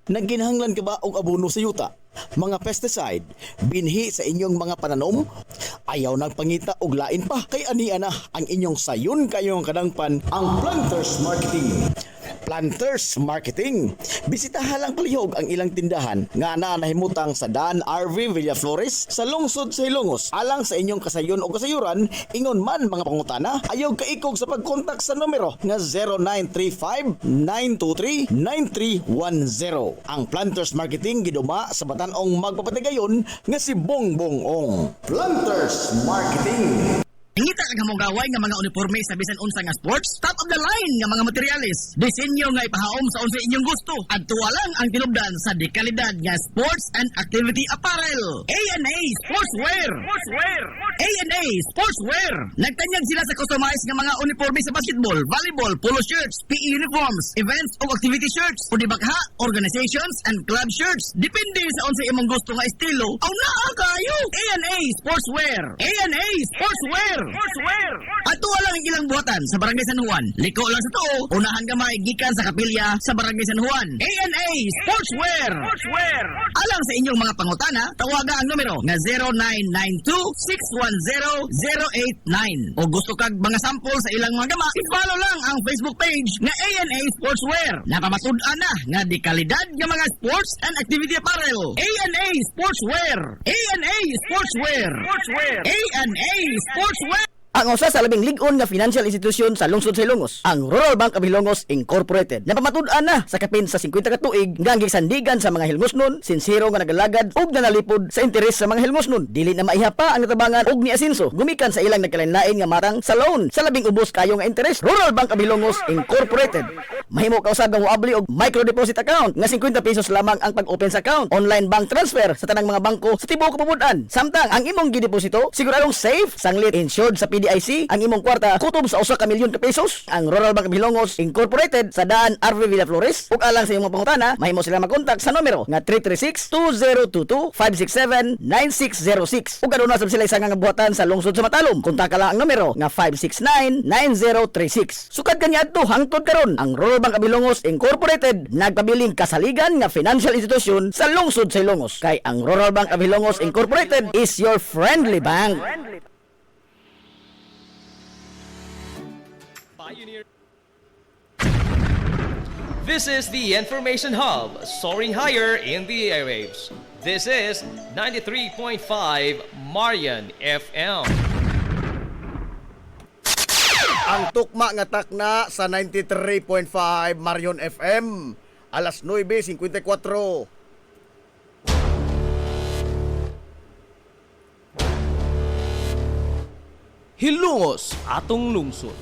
Nagginahanglan ka ba og abono sa yuta? Mga pesticide, binhi sa inyong mga pananom? Ayaw nagpangita og lain pa kay ania na ang inyong sayon kayong kadangpan ang Planters Marketing. Planters Marketing. Bisitahan lang palihog ang ilang tindahan nga nahimutang sa Dan RV Villaflores sa lungsod sa Ilongos. Alang sa inyong kasayon o kasayuran, ingon man mga pangutana, ayaw kaikog sa pagkontak sa numero nga 0935-923-9310. Ang Planters Marketing giduma sa Batanong magpapatigayon nga si Bongbong Ong. Planters Marketing. Ingita kag hamong gaway nga mga uniforme sa bisan unsa nga sports, top of the line nga mga materyales. Disenyo nga ipahaom sa unsa inyong gusto. Adtuwa lang ang tinubdan sa dekalidad nga sports and activity apparel. A&A Sportswear. A&A Sportswear. Nagtanyag sila sa customized nga mga uniforme sa basketball, volleyball, polo shirts, PE uniforms, events o activity shirts, o di bakha, organizations and club shirts. Depende sa unsa imong gusto nga estilo. Aw naa kayo. A&A Sportswear. A&A Sportswear. Ato lang ang ilang buhatan sa Barangay San Juan. Liko lang sa to. Unahan gamay gikan sa kapilya sa Barangay San Juan. A&A Sportswear. Alang sa inyong mga pangutana, tawaga ang numero nga 0992-610-089. O gusto kag mga sample sa ilang mga gama, i-follow lang ang Facebook page nga A&A Sportswear. Napamatud-an na nga di kalidad nga mga sports and activity apparel. A&A Sportswear. A&A Sportswear. A&A Sportswear. Ang usa sa labing lig-on nga financial institusyon sa lungsod sa Ilongos, ang Rural Bank of Ilongos Incorporated. Napamatud-an na sa kapin sa 50 ka tuig nga gisandigan sa mga hilmosnon, sinsero nga nagalagad ug nanalipod sa interes sa mga hilmosnon. Dili na maihapa ang natabangan og ni asenso gumikan sa ilang nagkalain-lain nga matang sa loan sa labing ubos kayo nga interes. Rural Bank of Ilongos Incorporated. Mahimo ka usab nga moabli og micro deposit account nga 50 pesos lamang ang pag-open sa account. Online bank transfer sa tanang mga bangko sa tibuok kapubudan. Samtang ang imong gideposito siguradong safe, sanglit insured sa PDIC ang imong kwarta kutob sa 1 ka milyon ka pesos. Ang Rural Bank of Ilongos Incorporated sa daan RV Villaflores ug alang sa imong pangutana mahimo sila mag-contact sa numero nga 336-2022-567-9606 ug aduna sab sila isang nga buhatan sa lungsod sa Matalom. Kontak lang ang numero nga 569-9036. Sukad kanya adto hangtod karon ang Rural Bank of Ilongos Incorporated nagpabiling kasaligan nga financial institution sa lungsod sa Ilongos. Kay ang Rural Bank of Ilongos Incorporated is your friendly bank. Pioneer. This is the Information Hub, soaring higher in the airwaves. This is 93.5 Marian FM. Ang tukma nga takna sa 93.5 Marion FM. Alas 9:54. Hilongos atong lungsod.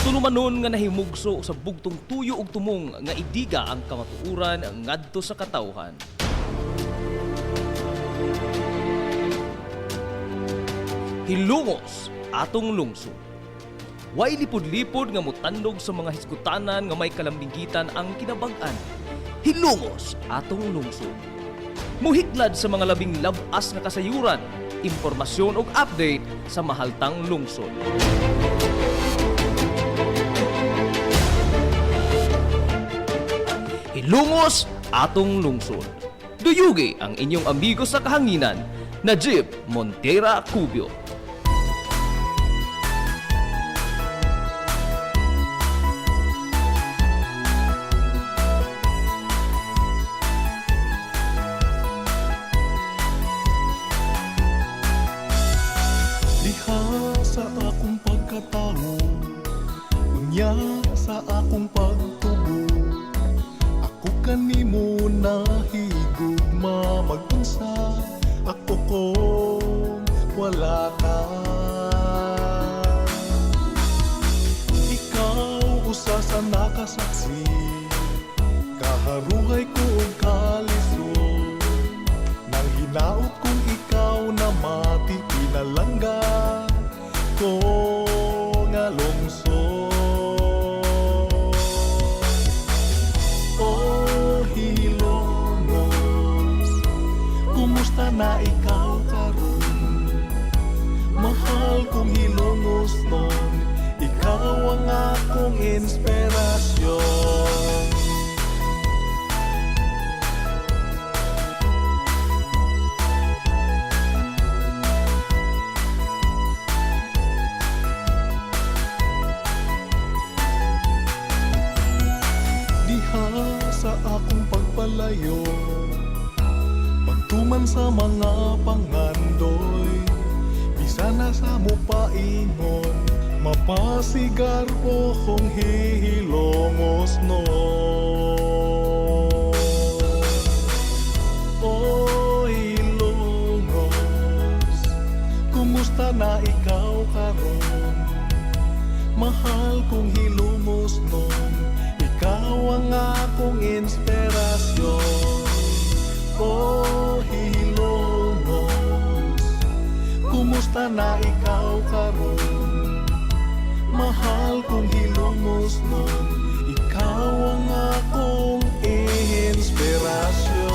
Tulumanon nga nahimugso sa bugtong tuyo ug tumong nga idiga ang kamatuuran ngadto sa katawhan. Hilongos atong lungsod. Way lipod-lipod nga mutandog sa mga hisgutanan nga may kalambinggitan ang kinabag-an. Hilongos atong lungsod. Muhiklad sa mga labing labas nga kasayuran, impormasyon ug update sa mahaltang lungsod. Hilongos atong lungsod. Duyugi ang inyong amigo sa kahanginan, Najib Montera Cubio. Diha sa akong pagkatao, unya sa akong pagtubo, ako kanimo nahigugma mag-unsa, ako kung wala ka. Ikaw usa sa nakasaksi, kaharuhay ko og kalisod, nang hinaot kong ikaw na mati pinalangga ko nga lungsod. Oh Hilongos, kumusta na ikaw karon? Mahal kong Hilongos nun, ikaw ang akong inspirasyon. Sa akong pagpalayo, pagtuman sa mga pangandoy, bisa na sa mupaingon, mapasigar po kong Hilongos no. Oh Hilongos, kumusta na ikaw karon? Mahal kong Hilongos no, ikaw ang akong inspirasyon. Oh Hilongos, kumusta na ikaw karon? Mahal kong Hilongos nun, ikaw ang akong inspirasyon.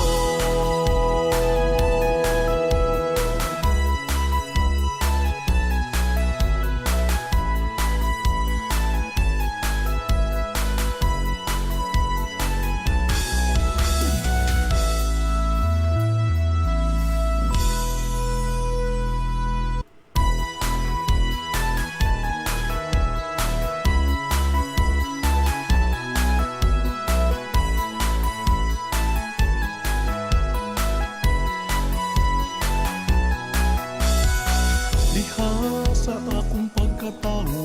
sa akong pagkatao,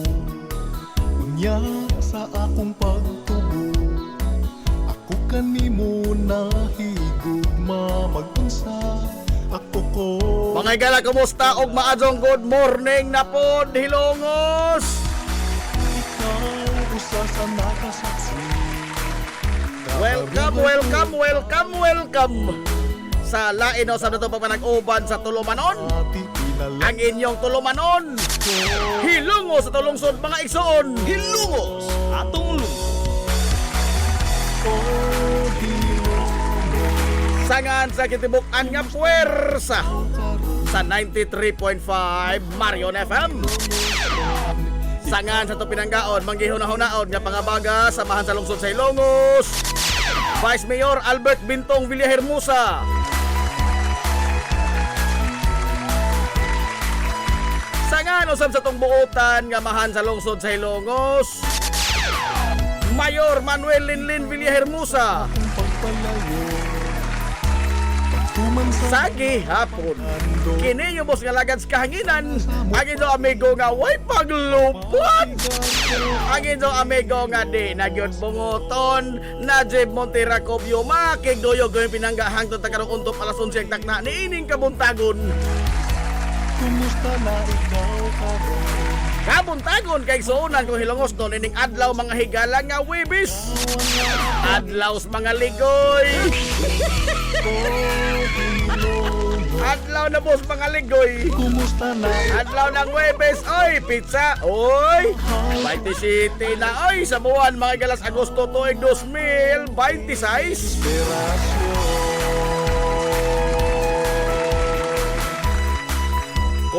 unya sa akong pagtubo. Ako kanimo nahigugma mag-unsa ako ko. Mga higala, kumusta og maadong good morning na pod Hilongos. Ikaw usa sa nakasaksi. Welcome sa lain o sa nato pagpanag-uban sa Tulumanon. Ang inyong Tulumanon, Hilongos sa tulungsod mga igsoon. Hilongos atong sangan sa kitibukan nga puwersa sa 93.5 Marion FM. Sangan sa to pinanggaon, manggihuna-hunaon nga pangabaga samahan sa lungsod sa Hilongos, Vice Mayor Albert Bintong Villahermosa. Sangan usab sa tong buotan nga mahan sa lungsod sa Hilongos, Mayor Manuel Linlin Villahermosa. Sagi hapon kini yung boss nga lagad sa kahanginan. Ang inyong amigo nga way paglupot. Ang inyong amigo nga di nagyod bungoton na Jeb Monteracobio makigdoyog yung pinangga hangtod ta karong untop alas 11 ang takna ni ining kabuntagon. Kumusta na ikaw karon? Kabuntagon kay suunan kong Hilongos doon ining adlaw mga higala nga Webis. Adlaw sa mga ligoy. Adlaw na boss mga ligoy. Kumusta na Adlaw ng Webes, oy, pizza, oy, 27 na, oy, sa buwan, mga galas Agosto tuig 2026.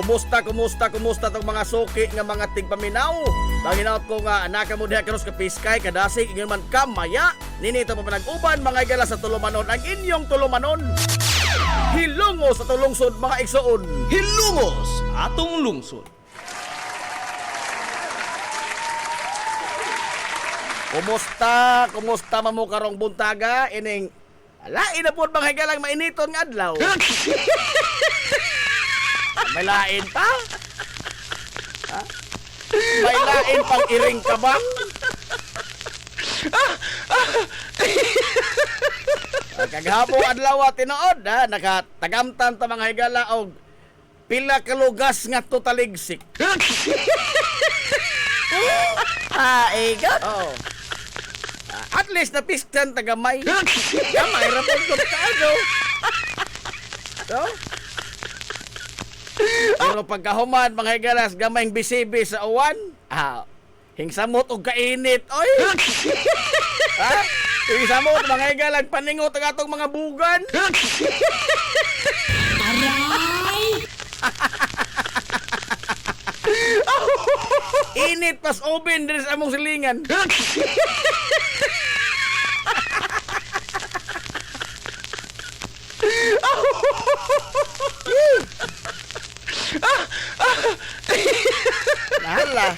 Kumusta tong mga suki nga mga tigpaminaw? Panginaot ko nga anaka mo diha karos ka piskay kadasig ingon man kamaya. Ninito pa panag-uban mga galas sa Tulumanon, ang inyong Tulumanon. Hilongos sa tulungsod mga igsoon. Hilongos atong lungsod. Kumusta man mo karong buntaga ining lain na pod mga higalang mainiton nga adlaw. May lain pa? Ha? May lain pang iring ka ba? Kaghapong adlaw tinuod ha, nakatagamtan ta mga higala og pila ka lugas nga totaligsik. Igot. Oh. At least napistan tagamay. Gamay ra pud ko kaado. So, pero pagkahuman mga higalas gamayng bisibi sa uwan, hingsamot og kainit oy. Ha? Hingsamot mga higalang paningot ang atong mga bugan. Aray! Init pas oven diri sa among silingan. Nahala.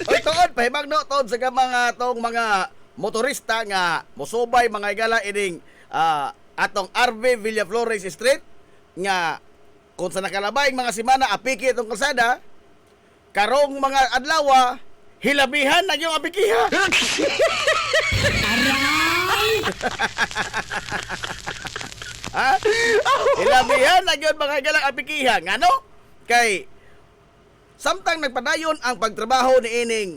Oy tuod pahibag no tuod sa mga motorista nga mosubay mga igala ining atong RV Villaflores Street nga kung sa nakalabay mga semana apiki itong kalsada karong mga adlaw hilabihan na yung apikiha. Ha? Hilabihan na yun mga galang apikiha. Ngano? Kay samtang nagpadayon ang pagtrabaho ni ining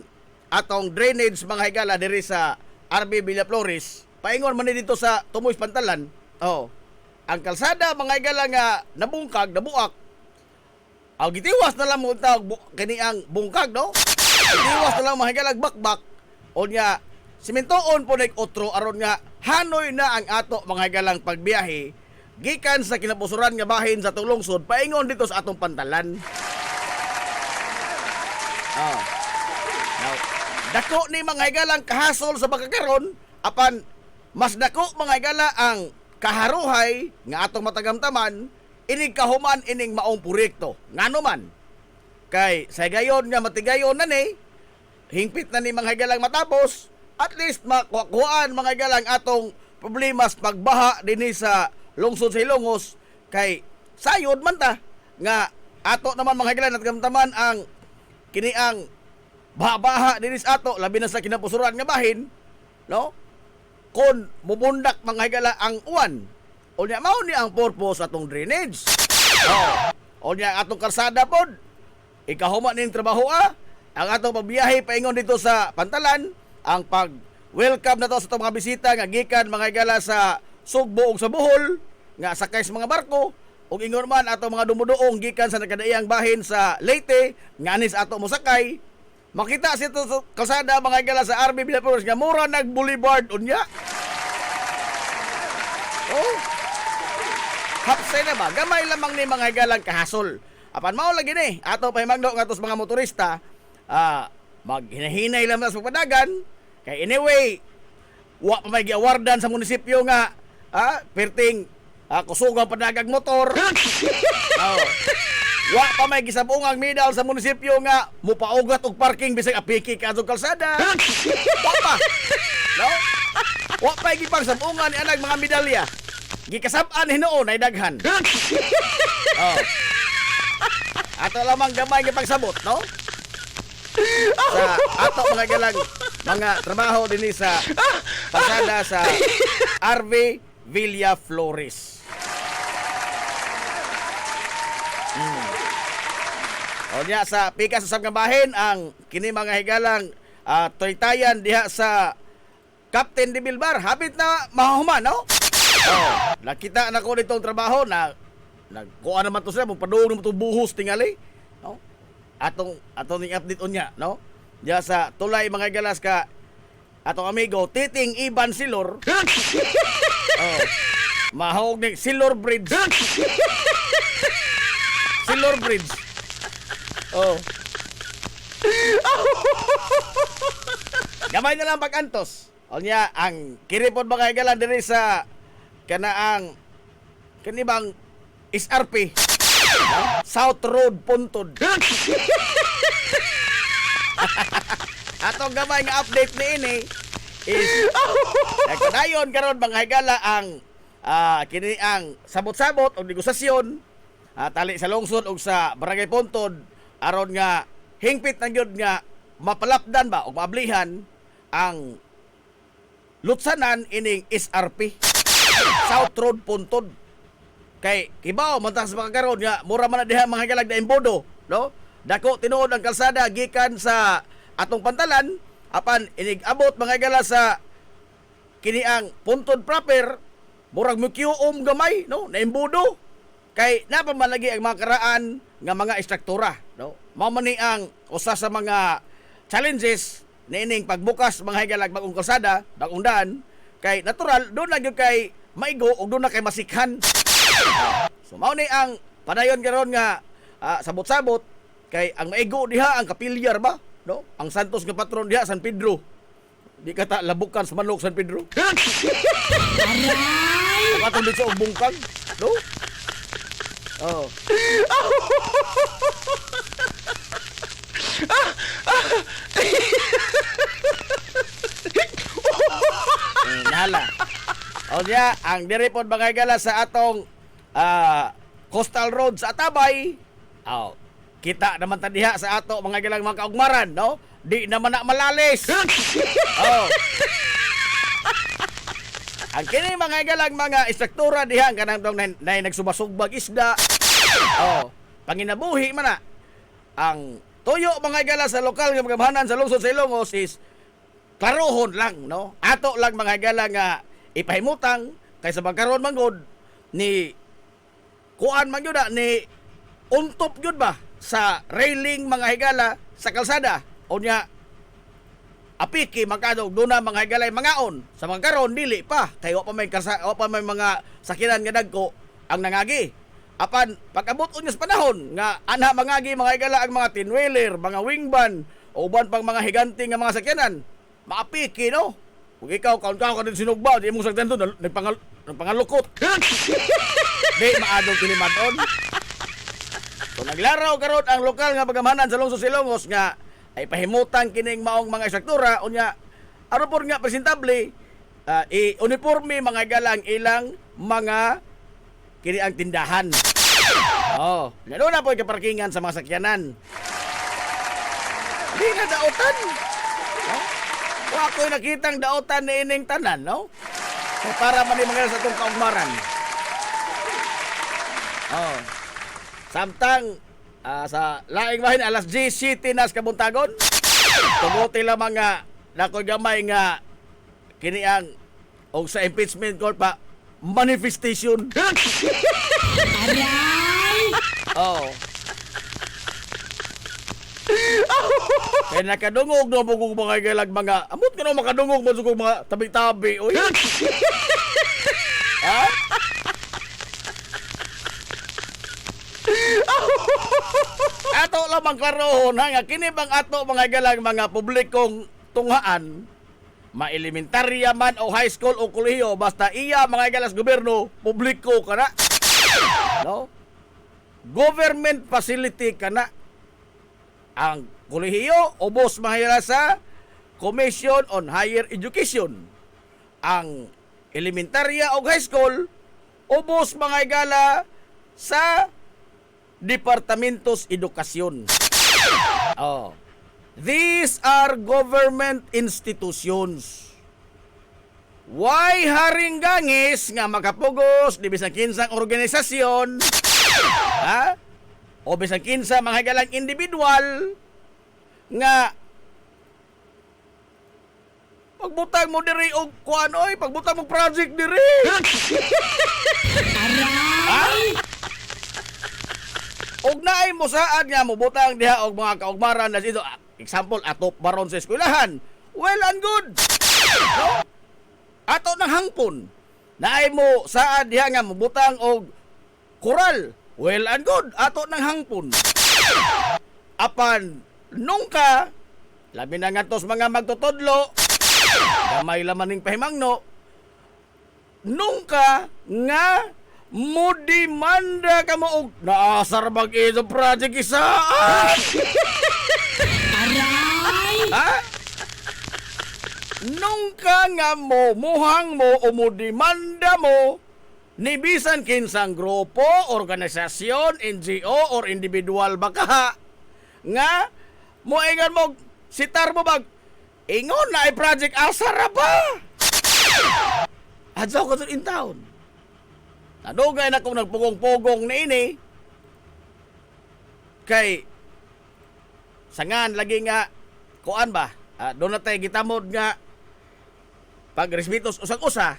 atong drainage mga higala diri sa RB Villaflores, paingon man ni dito sa Tumoy's Pantalan. Oh. Ang kalsada mga higala nga nabungkag, nabuak. Aw gitiwas na lang mo tawag kini ang bungkag no? Gitiwas na lang mga higala bakbak. O nya simentoon po nag-otro aron nga hanoy na ang ato mga hagalang pagbiyahe gikan sa kinabusuran nga bahin sa tulungsod paingon dito sa atong Pantalan. Oh. Now, dako ni mga hagalang kahasol sa pagkakaron apan mas dako mga higala ang kaharuhay nga atong matagamtaman ining kahuman ining maong proyekto. Ngano man kay sa gayon nga matigayon na ni hingpit na ni mga hagalang matapos at least makuhaan mga hagalang atong problema sa pagbaha dinhi sa lungsod sa Hilongos kay sayod man ta nga ato naman mga hagalang natagamtaman ang kini ang baha dinis ato labi na sa kinapusuran nga bahin, no? Kon mubundak mga higala ang uwan. Unya mao ni ang purpose atong drainage. Unya atong kalsada pod. Ikahuma ning trabaho ang atong pagbiyahe paingon dito sa Pantalan, ang pag welcome na to sa itong mga bisita nga gikan mga higala sa Sugbo ug sa Bohol nga sakay sa mga barko ug ingon man ato mga dumuduong gikan sa nagkadaiyang bahin sa Leyte nga anis ato mo sakay. Makita si ito sa kalsada mga higala sa RB Villaflores nga mura nag-boulevard unya. Oh. Hapsay na ba? Gamay lamang ni mga higalang kahasol. Apan mao lagi ni ato pahimangno nga tos mga motorista maghinahinay lang sa pagpadagan kay anyway wa pa may giawardan sa munisipyo nga perting kusugang padagag motor. Wa pa may gisabungang medal sa munisipyo nga mupaugat og parking bisag apiki ka sa kalsada. Wa pa. No? Wa pa gipang sabungan ni anag mga medalya. Gikasab-an hinuon ay daghan. Ato lamang gamay nga pagsabot, no? Sa ato mga galang mga trabaho dinhi sa pasada sa RV Villaflores. O niya sa pika sa Sabgambahin ang kini mga higalang toytayan diha sa Captain de Bilbar. Hapit na mahuman, no? Nakita na ko ditong trabaho na nagkuha naman to sila, magpadung naman to buhos tingali, no? Atong ning update unya, no? Diya sa tulay mga galas ka atong amigo Titing Iban Silor. Mahog ni Silor Bridge. Silor Bridge. Gamay na lang pag-antos. O niya, ang kiripod mga higalan diri sa kanaang kanibang SRP, South Road Puntod. Atong gamay nga update ni ini is nagpadayon karon mga higala ang kini ang sabot-sabot o negosasyon tali sa lungsod ug sa Barangay Puntod aron nga hingpit na gyud nga mapalapdan ba o maablihan ang lutsanan ining SRP South Road Puntod. Kay kibaw man ta sa mga karon nga mura man na diha mga galag na imbodo, no? Dako tinuod ang kalsada gikan sa atong Pantalan apan inig-abot mga gala sa kini ang Puntod proper murag mukiuom gamay, no? Na imbodo. Kay napamalagi ang mga karaan nga mga istruktura, no? Mao man ni ang usa sa mga challenges nining pagbukas mga higalag bagong kalsada, bagong daan. Kay natural doon na gyud kay maigo ug doon na kay masikhan. So mao ni ang padayon karon nga sabot-sabot kay ang maigo diha ang kapilyar ba, no? Ang Santos nga patron diha San Pedro. Di kata labukan sa manok San Pedro. Aray! Katong dito og bungkag, no? Nala. O diya, ang diripod mga higala sa atong coastal road sa Atabay. Kita naman tadiha sa ato mga higalang mga kaugmaran, no? Di naman na malalis. Ang kini mga higalang mga istruktura diha ang kanang tong nay nagsubasugbag isda. Panginabuhi man na. Ang tuyo mga higala sa lokal nga magamhanan sa lungsod sa Ilongos is klarohon lang, no? Ato lang mga higala nga ipahimutang kaysa magkaroon manggod ni kuan man gyud ni untop gyud ba sa railing mga higala sa kalsada unya apiki magkadog duna mga higalay mangaon sa mga karon dili pa kay wa pa may mga sakinan nga dagko ang nangagi apan pag-abot unya sa panahon nga anha mangagi mga higala ang mga tinwheeler, mga wingban o uban pang mga higanting nga mga sakyanan maapiki, no? Kung ikaw, kaon ka din sinugba, di mong sagdan doon, nagpangalukot. Di, maadong kilimadon. So, naglaraw karon ang lokal nga pagamahanan sa lungsod Silongos nga ay pahimutan kining maong mga istruktura, unya, aron po nga presentable, i-uniforme mga galang ilang mga kini ang tindahan. Lalo na po kaparkingan sa mga sakyanan. Di na daotan. No? Wa ako'y nakitang daotan ni ining tanan, no? So, para man mga sa itong kaugmaran. Oh. Samtang sa laing bahin alas 10 tinas kabuntagon. Tumuti lamang nga nakoy gamay nga kini ang og sa impeachment court pa manifestation. Oh. Kaya nakadungog no mo kung mga galag mga amot ka no makadungog mo sa kung mga tabi-tabi. Uy. Ha? Ato lamang klarohon ha, nga kini bang ato mga galang mga publikong tunghaan ma-elementarya man o high school o kolehiyo basta iya mga galas gobyerno publiko kana, no? Government facility kana ang kolehiyo ubos mahira sa Commission on Higher Education, ang elementarya o high school ubos mga gala sa Departamentos Edukasyon. Oh. These are government institutions. Why haring gangis nga makapugos di bisan kinsang organisasyon, ha? O bisan kinsa mga galang individual nga pagbutang mo diri og kuan oy, pagbutang mo project diri. Og naay mo saad nga mo butang diha og mga kaugmaran na dito. Example, atop baron sa eskwelahan. Well and good. No? Ato ng hangpon. Naay mo saad diha nga mo butang og koral. Well and good. Ato ng hangpon. Apan nung ka labi na nga tos mga magtutudlo gamay laman ning pahimangno nung ka nga mo demanda ka mo og naasar bag ito project isaan. Aray! Ha? Nung ka nga mo muhang mo o mo demanda mo ni bisan kinsang grupo, organisasyon, NGO or individual baka nga mo ingon mo sitar mo bag ingon na ay project asara pa. Adso ko in town. Nadugay na kung nagpugong-pugong na ini kay sangan lagi nga kuan ba doon na tayo gitamod nga pagrespetos usag-usa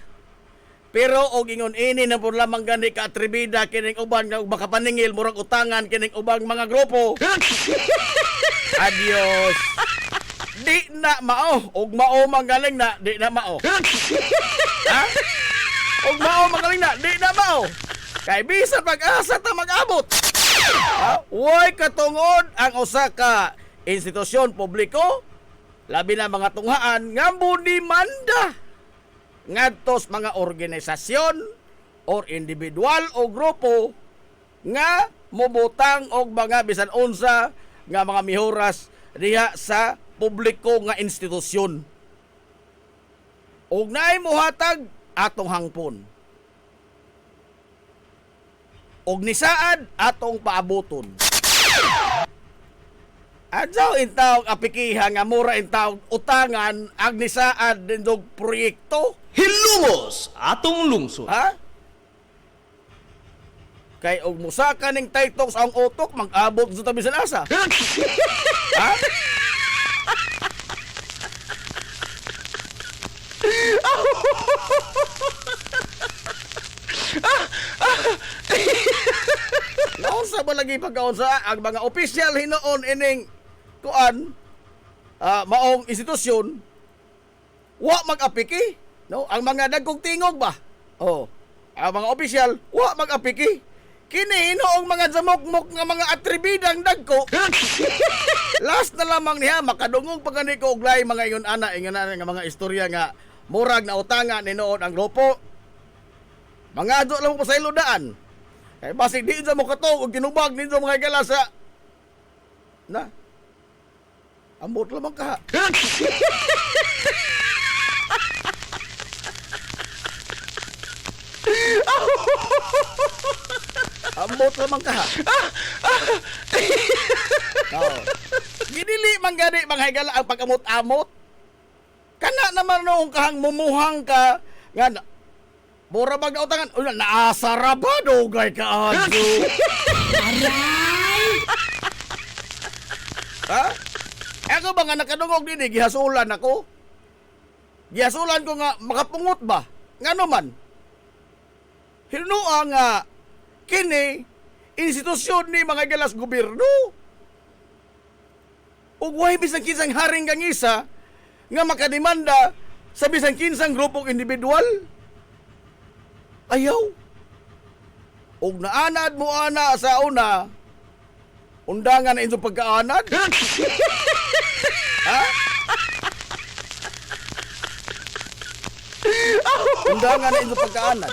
pero og ingon ini na po lamang gani ka atribida kining uban nga makapaningil murag utangan kining ubang mga grupo. Adios. Di na mao og mao magaling na di na mao. Ha? Og mao magaling na di na mao. Kay bisan pag-asa ta mag-abot. Way katungod ang usa ka institusyon publiko labi na mga tunghaan nga demanda ngadtos mga organisasyon or individual o grupo nga mobutang og mga bisan unsa nga mga mihoras diha sa publiko nga institusyon. Og naay mohatag atong hangpon. Og nisaad atong paaboton. Adyaw intaw apikiha nga mura intaw utangan ang nisaad din dog proyekto. Hilumos atong lungsod. Ha? Kay og musaka ning taytok sa ang utok mag-abot sa tabi sa asa. Ha? Naunsa ba lagi pagkaunsa ang mga opisyal hinoon ining kuan maong institusyon wa mag-apiki, no? Ang mga dagkong tingog ba? Oh, ang mga opisyal wa mag-apiki. Kini hinoong mga zamok-mok nga mga atribidang dagko. Last na lamang niya makadungog pa gani ko og lain mga ingon ana nga mga istorya nga murag na utangan hinoon ang grupo. Mga adto lang mo pa sa ilodaan. Kay basig di sa mo katog og ginubag ninyo mga gala sa na. Ambot lamang ka. Ambot lamang ka. Oh. Ginili man gani mga higala ang pag-amot-amot. Kana naman noong kahang mumuhang ka nga mura bag na utangan. Naasara ba dugay ka adyo? Ha? Ako ba nga nakadungog din gihasulan ako? Gihasulan ko nga makapungot ba? Ngano man? Hinua nga kini institusyon ni mga galas gobyerno. Ug way bisan kinsang haring kang isa nga makademanda sa bisan kinsang grupong individual. Ayaw. Ug naanad mo ana sa una, undangan na inyong pagkaanad? Ha? Undangan na inyong pagkaanad?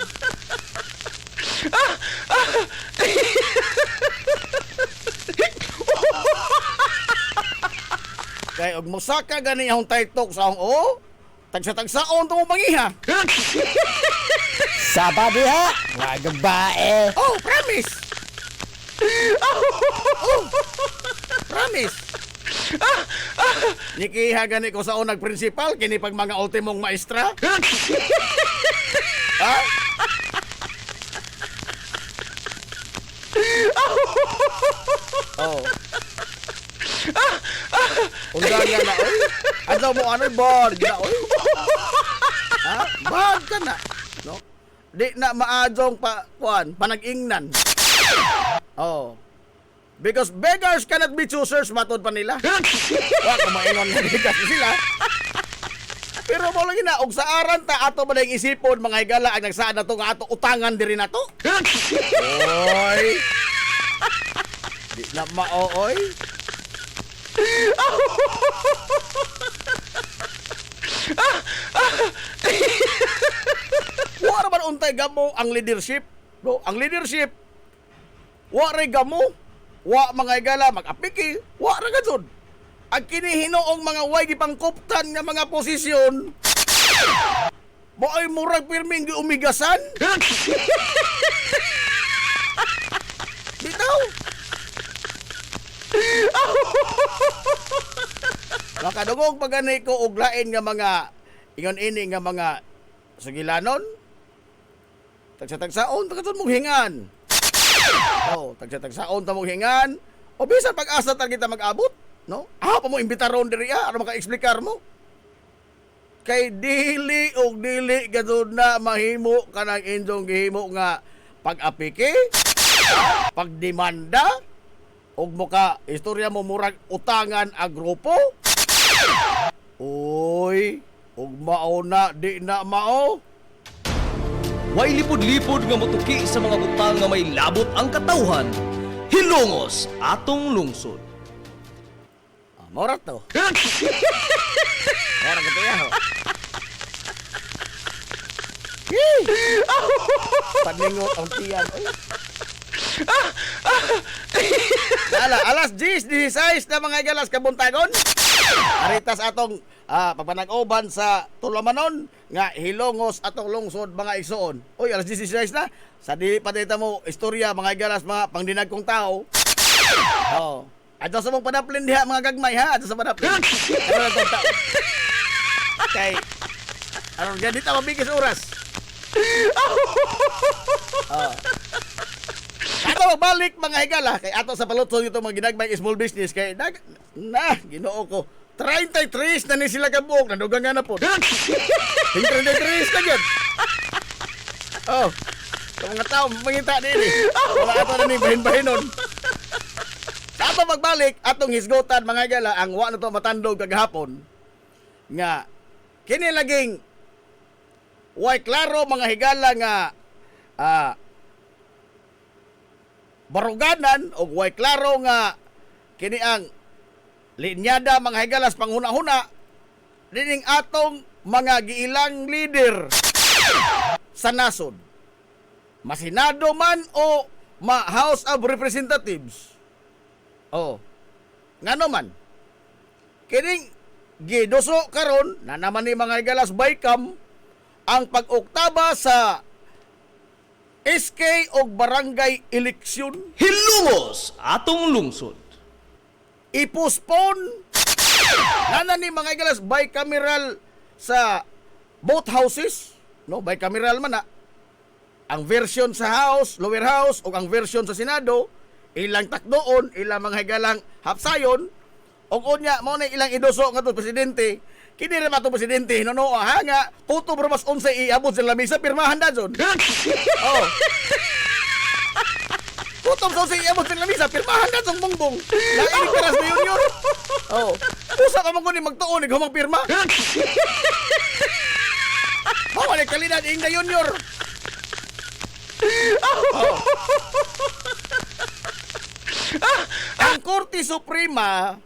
Kaya og mosaka gani akong taytok sa akong tagsa-tagsaon to mo mangiha. Sabado ha, mga babae. Oh, promise. Promise. Nikiha gani ko sa unang principal kini pag mga ultimong maestra. Ha? Oh. Undangan na, oy. Ano mo, board na, oy. Ha? Bag ka na. No? Di na maadong panag-ingnan. Oh. Because beggars cannot be choosers, matod pa nila. Wa ko maingon na beggars sila. Pero mo lang na, og sa aran ta, ato ba na yung isipon, mga higala, ang nagsaan na to, nga ato, utangan diri na to. Oy. Di na maooy. Wala man untay gamo ang leadership. No, ang leadership wa ray gamo, wa mga higala mag-apiki, wa ra gud. Ang kinihinoong mga way gipangkuptan nga mga posisyon mo ay murag pirming giumigasan. Bitaw. Makadungog pagani ko og lain nga mga ingon ini nga mga sugilanon. Tagsa-tagsaon tagaton mong hingan. Oh, tagsa-tagsaon ta mong hingan. O bisan pag-asa ta kita mag-abot, no? Pa mo imbitaron diri ano maka-explicar mo? Kay dili og dili gadud na mahimo kanang inyong gihimo nga pag-apiki, pagdemanda, og muka istorya mo murag utangan ang grupo. Uy, og mao na di na mao. Way lipod-lipod nga motuki sa mga butang nga may labot ang katawhan. Hilongos atong lungsod. Morat to. Morat ko ya. Paningot ang tiyan. Alas 10:16 na mga galas kabuntagon. Aritas atong papanag-oban sa Tulamanon nga hilongos atong lungsod mga igsoon. Uy, alas 10:16 na. Sa dili pa dito mo istorya mga galas mga pangdinag kong tao. Oh. Ato sa mong padaplin diha mga gagmay ha. Ato sa padaplin. Ano itong tao? Kay ano dyan dito mabigis oras. Ato magbalik mga higala kay ato sa palutso dito mga ginagmay small business kay Ginoo ko 33 na ni sila kabuok nadugang nga na po 33 na yun. Oh sa mga tao mangita din wala ato na ni bahin-bahinon. Sa ato magbalik atong hisgotan mga higala ang wa na to matandog kagahapon nga kini laging way klaro mga higala nga baruganan o way klaro nga kini ang linyada mga higalas panghuna-huna dining atong mga giilang leader sa nasod. Masinado man o House of Representatives. Oh. Ngano man? Kining gidoso karon na naman ni mga higalas Baykam ang pag-oktaba sa SK o barangay eleksyon. Hilongos atong lungsod. Ipospon Nana ni mga igalas bicameral sa both houses, no? Bicameral man na. Ang version sa House, lower house, o ang version sa Senado, ilang takdoon, ilang mga higalang hapsayon, o unya, mo na ilang idoso nga to presidente, kini ra mato presidente, no, ha, nga, puto bromas 11 iabot sa lamisa, pirmahan na dyan. Oh. Puto sa 11 iabot sa lamisa, pirmahan na dyan, bongbong. Nainig karas na yun. Oh. Usa ka mong kunin magtuon, humang pirma. Mawalik kalina, ing na yun. Oh. Ang Korte Suprema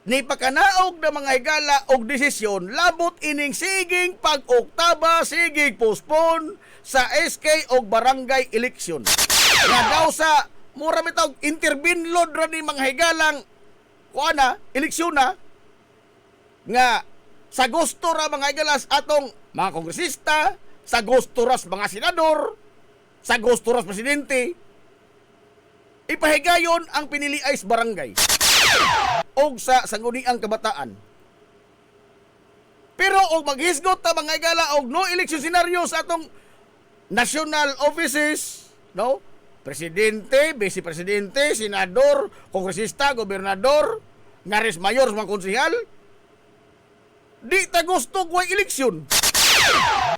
ni pakanaog na mga higala og desisyon labot ining siging pag-oktaba, siging postpone sa SK og barangay election. Nga daw sa mura mitawag interbinlod ra ni mga higalang kuana eleksyon na nga sa gusto ra mga higalas atong mga kongresista, sa gusto ras mga senador, sa gusto ras presidente, ipahigayon ang piniliay sa barangay og sa sangguniang kabataan. Pero og maghisgot ta mga igala og no election scenario sa atong national offices, no? Presidente, vice presidente, senador, kongresista, gobernador, ngaris mayor, mga konsehal. Di ta gusto way eleksyon.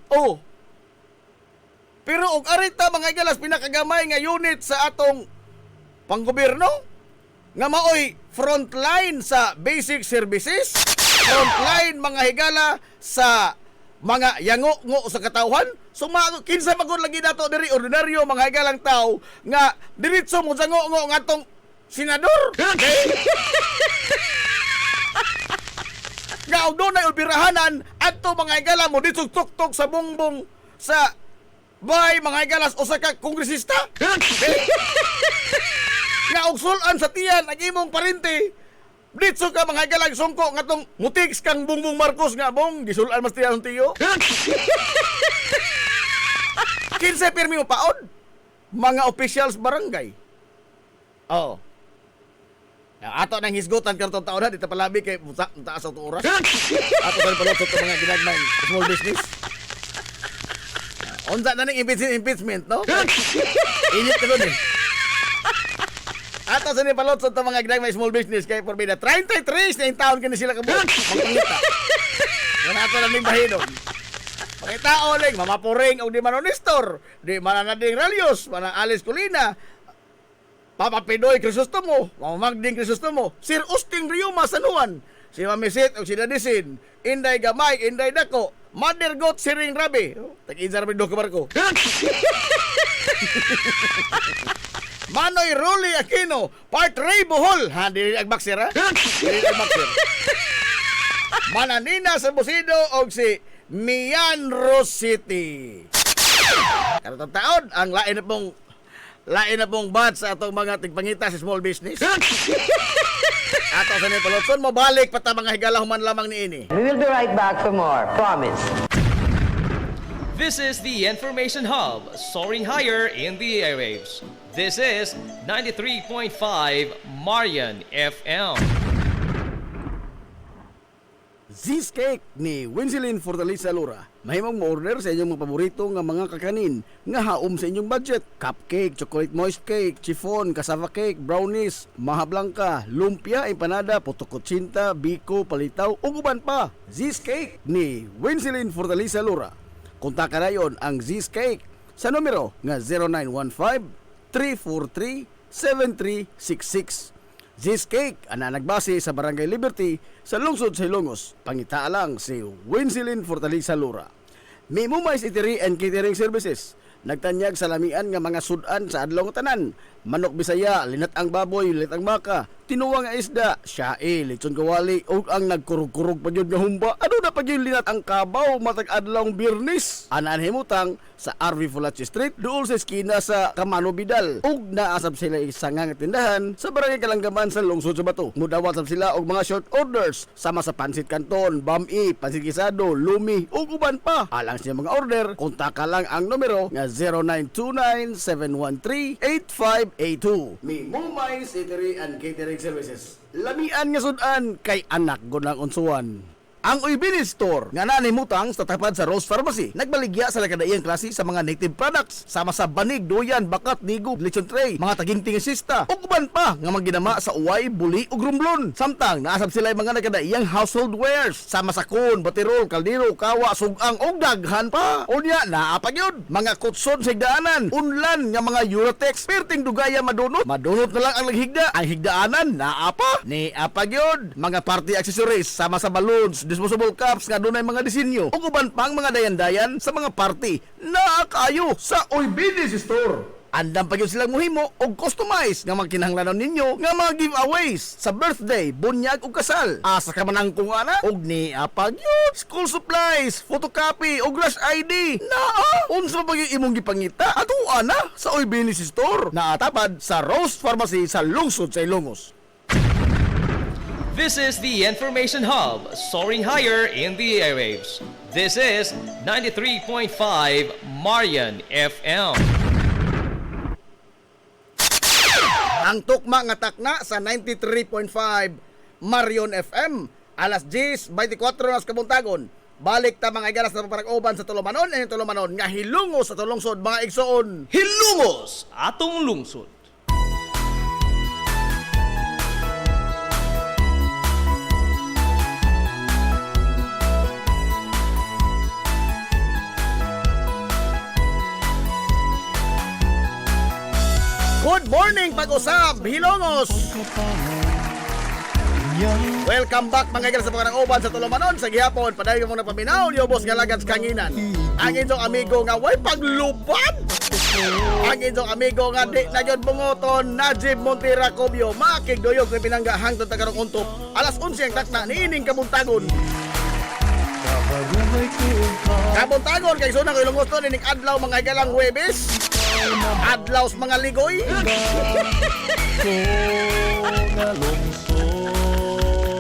Oh. Pero og arita mga igalas pinakagamay nga unit sa atong panggobyerno nga maoy frontline sa basic services, frontline mga higala sa mga yango-ngo sa katawhan. So kinsa magod lagi nato diri ordinaryo mga higalang tao nga diretso mo sa ngo-ngo nga tong senador. Okay? Nga og dunay ubirahanan adto mga higala mo dito tuktok sa bongbong sa bay mga higalas usa ka kongresista. Okay? Nga og sulan sa tiyan ang imong parente ditso ka mga higalang sungko nga tong mutiks kang Bongbong Marcos nga bong gisulan mas tiyan tiyo. Kinsa pirmi mo paod? Mga officials barangay. Oh. Ato nang hisgutan karton taon na dito palabi kay taas sa oras. Ato sa palot sa mga ginagmay small business. Unsa na ning impeachment, no? Init ka doon eh. Ato sa nipalot sa mga ginagmay small business kay forbida 33 na yung taon kini sila kabuot. Magpangita. Yan ato na ning bahinon. Pagkitao ling mamapuring o di man honestor, di man nading Ralios, man Alice Colina, Papa Pidoy Crisostomo, Mamagding Crisostomo, Sir Austin Riuma Sanuan, si Mamisit o si Dadisin, Inday Gamay, Inday Dako, Mother Goat Siring Rabi, tag-insa rabi do kabarko. Manoy Rolly Aquino, Part Ray Bohol, ha, dili agbaksir ha? Dili agbaksir. Mananina sa Bosido og si Mian Rosity. Karong taon ang lain na pong batch sa atong mga tigpangita sa small business. Ato sa nipalotson mo balik pata mga higala human lamang niini. We will be right back for more. Promise. This is the Information Hub, soaring higher in the airwaves. This is 93.5 Marian FM. Cheesecake ni Winsilin Fortaleza Lura. Mahimong mo-order sa inyong mga paborito nga mga kakanin nga haom sa inyong budget. Cupcake, chocolate moist cake, chiffon, cassava cake, brownies, maha blanca, lumpia, empanada, potokotsinta, biko, palitaw, ug uban pa. Cheesecake ni Winsilin Fortaleza Lura. Kontakan na yon ang Cheesecake sa numero nga 0915-343-7366. Cheesecake ana nagbase sa Barangay Liberty sa lungsod sa Ilongos. Pangita lang si Winsilin Fortaleza Lura. May Mumais Eatery and Catering Services. Nagtanyag sa lamian nga mga sudan sa adlaw nga tanan. Manok Bisaya, linat ang baboy, linat ang baka, tinuwa nga isda, siyae, lechon kawali, o ang nagkurug-kurug pa yun nga humba. Ano na pa yun linat ang kabaw matag adlaw Birnis? Anan himutang sa RV Fulachi Street, dool sa eskina sa Camano Vidal. Ug naasab sila isang nga tindahan sa Barangay Kalanggaman sa lungsod sa Bato. Mudawat sab sila og mga short orders sama sa pansit canton, bami, pansit gisado, lumi, ug uban pa. Alang siya mga order, kontak ka lang ang numero nga 0929-713-8588. A2. Mi Mumbai Eatery and Catering Services. Lamian nga sudan kay anak gunang unsuan. Ang Uybini Store nga nanimutang sa tapat sa Rose Pharmacy nagbaligya sa lakadaiyang klase sa mga native products sama sa banig, duyan, bakat, digo, lechon tray, mga taging asista ug uban pa nga magginama sa uway, buli ug rumblon. Samtang naasab sila mga nakadaiyang household wares sama sa kun, batirol, kaldero, kawa, sugang ug daghan pa. Unya naa pa gyud mga kutson sa higdaanan, unlan nga mga Eurotex perting dugaya madunot na lang ang naghigda. Ang higdaanan naa pa ni apa gyud mga party accessories sama sa balloons, disposable cups nga dunay mga disenyo ug uban pang mga dayan-dayan sa mga party na kayo sa Uybini Store. andam pa gyud silang mohimo og customize nga magkinahanglanon ninyo nga mga giveaways sa birthday, bunyag ug kasal. Asa ka man ang kung ana og ni apag yun, school supplies, photocopy ug rush ID. Naa, unsa pa gyud imong gipangita? Ato ana sa Uybini Store. Naatapad sa Rose Pharmacy sa lungsod sa Ilongos. This is the Information Hub, soaring higher in the airwaves. This is 93.5 Marian FM. Ang tukma nga takna sa 93.5 Marion FM. Alas 10:24 nas kabuntagon. Balik ta mga igalas na paparag-oban sa Tulumanon and Tulumanon nga hilungos sa tulungsod mga igsoon. Hilungos atong lungsod. Good morning, pag-usab, Hilongos! Welcome back mga igala sa paparag-oban sa Tulumanon sa gihapon. Padayon mo na paminaw, yobos nga lagad sa kanginan. Ang inyong amigo nga way paglupad. Ang inyong amigo nga di na yun bungoton, Najib Montira Cobio, makigdoyog na pinangga hangtod tagarong untop. Alas 11 ang takna, niining kabuntagon. Kabuntagon, kay sunang ilungos to, nining adlaw mga igalang Huwebes. Adlaw sa mga ligoy.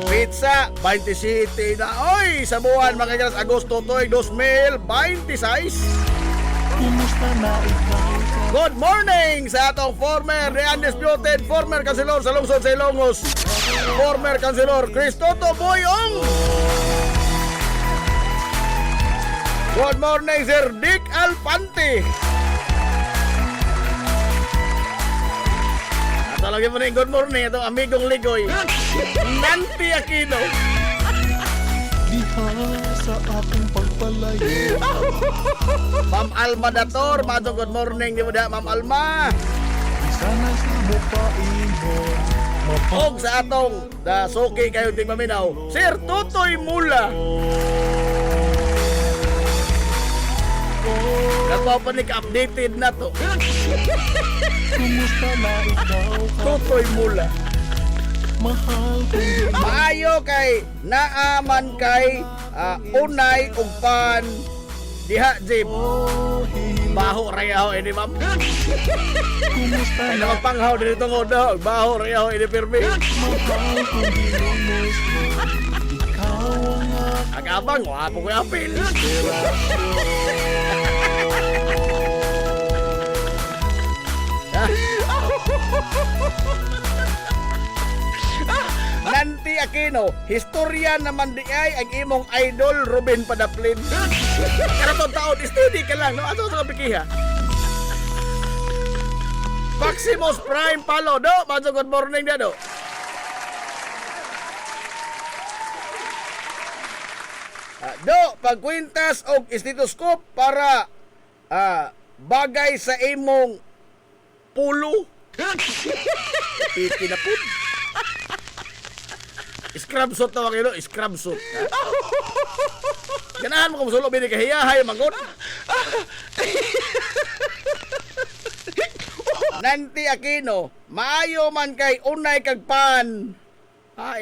Pizza, 27 na. Oy, sa buwan mga igalas Agosto to'y 2026. Good morning sa atong former, the undisputed former kanselor sa lungsod sa Ilongos, former kanselor Cristoto Boyong. Good morning Sir Dick Alpante. Talagin mo na yung good morning itong amigong ligoy, Nanti Aquino. Sa aking pagpalayo. Ma'am Alma Dator, madong good morning di mo da, Ma'am Alma. Sana sa bukain mo. Og sa atong da suki kayo di maminaw, Sir Tutoy Mula. Nagpapanik updated na to. Kumusta na ikaw? Tutoy Mula. Mahal kong Maayo kay naaman kay unay ug pan diha Jib. Baho rayaw ini ma'am. kumusta Ay naman panghaw dito ngodo, baho rayaw ini pirmi. mahal kong hilongos mo. Ikaw ang Agabang wapo ko apil. Nanti Aquino, historia naman di ay ang imong idol Ruben Padaplin. Karatong taon, steady ka lang, no? Ato sa kapikiha. Maximus Prime Palo, do? Maso good morning na, do? Do, pagkwintas og stethoscope para bagay sa imong pulo. Piti na po. Scrub suit na wakilo, scrub suit. Ganahan mo kung sulo binikahiyahay, magot. Nanti Aquino, maayo man kay unay kagpan.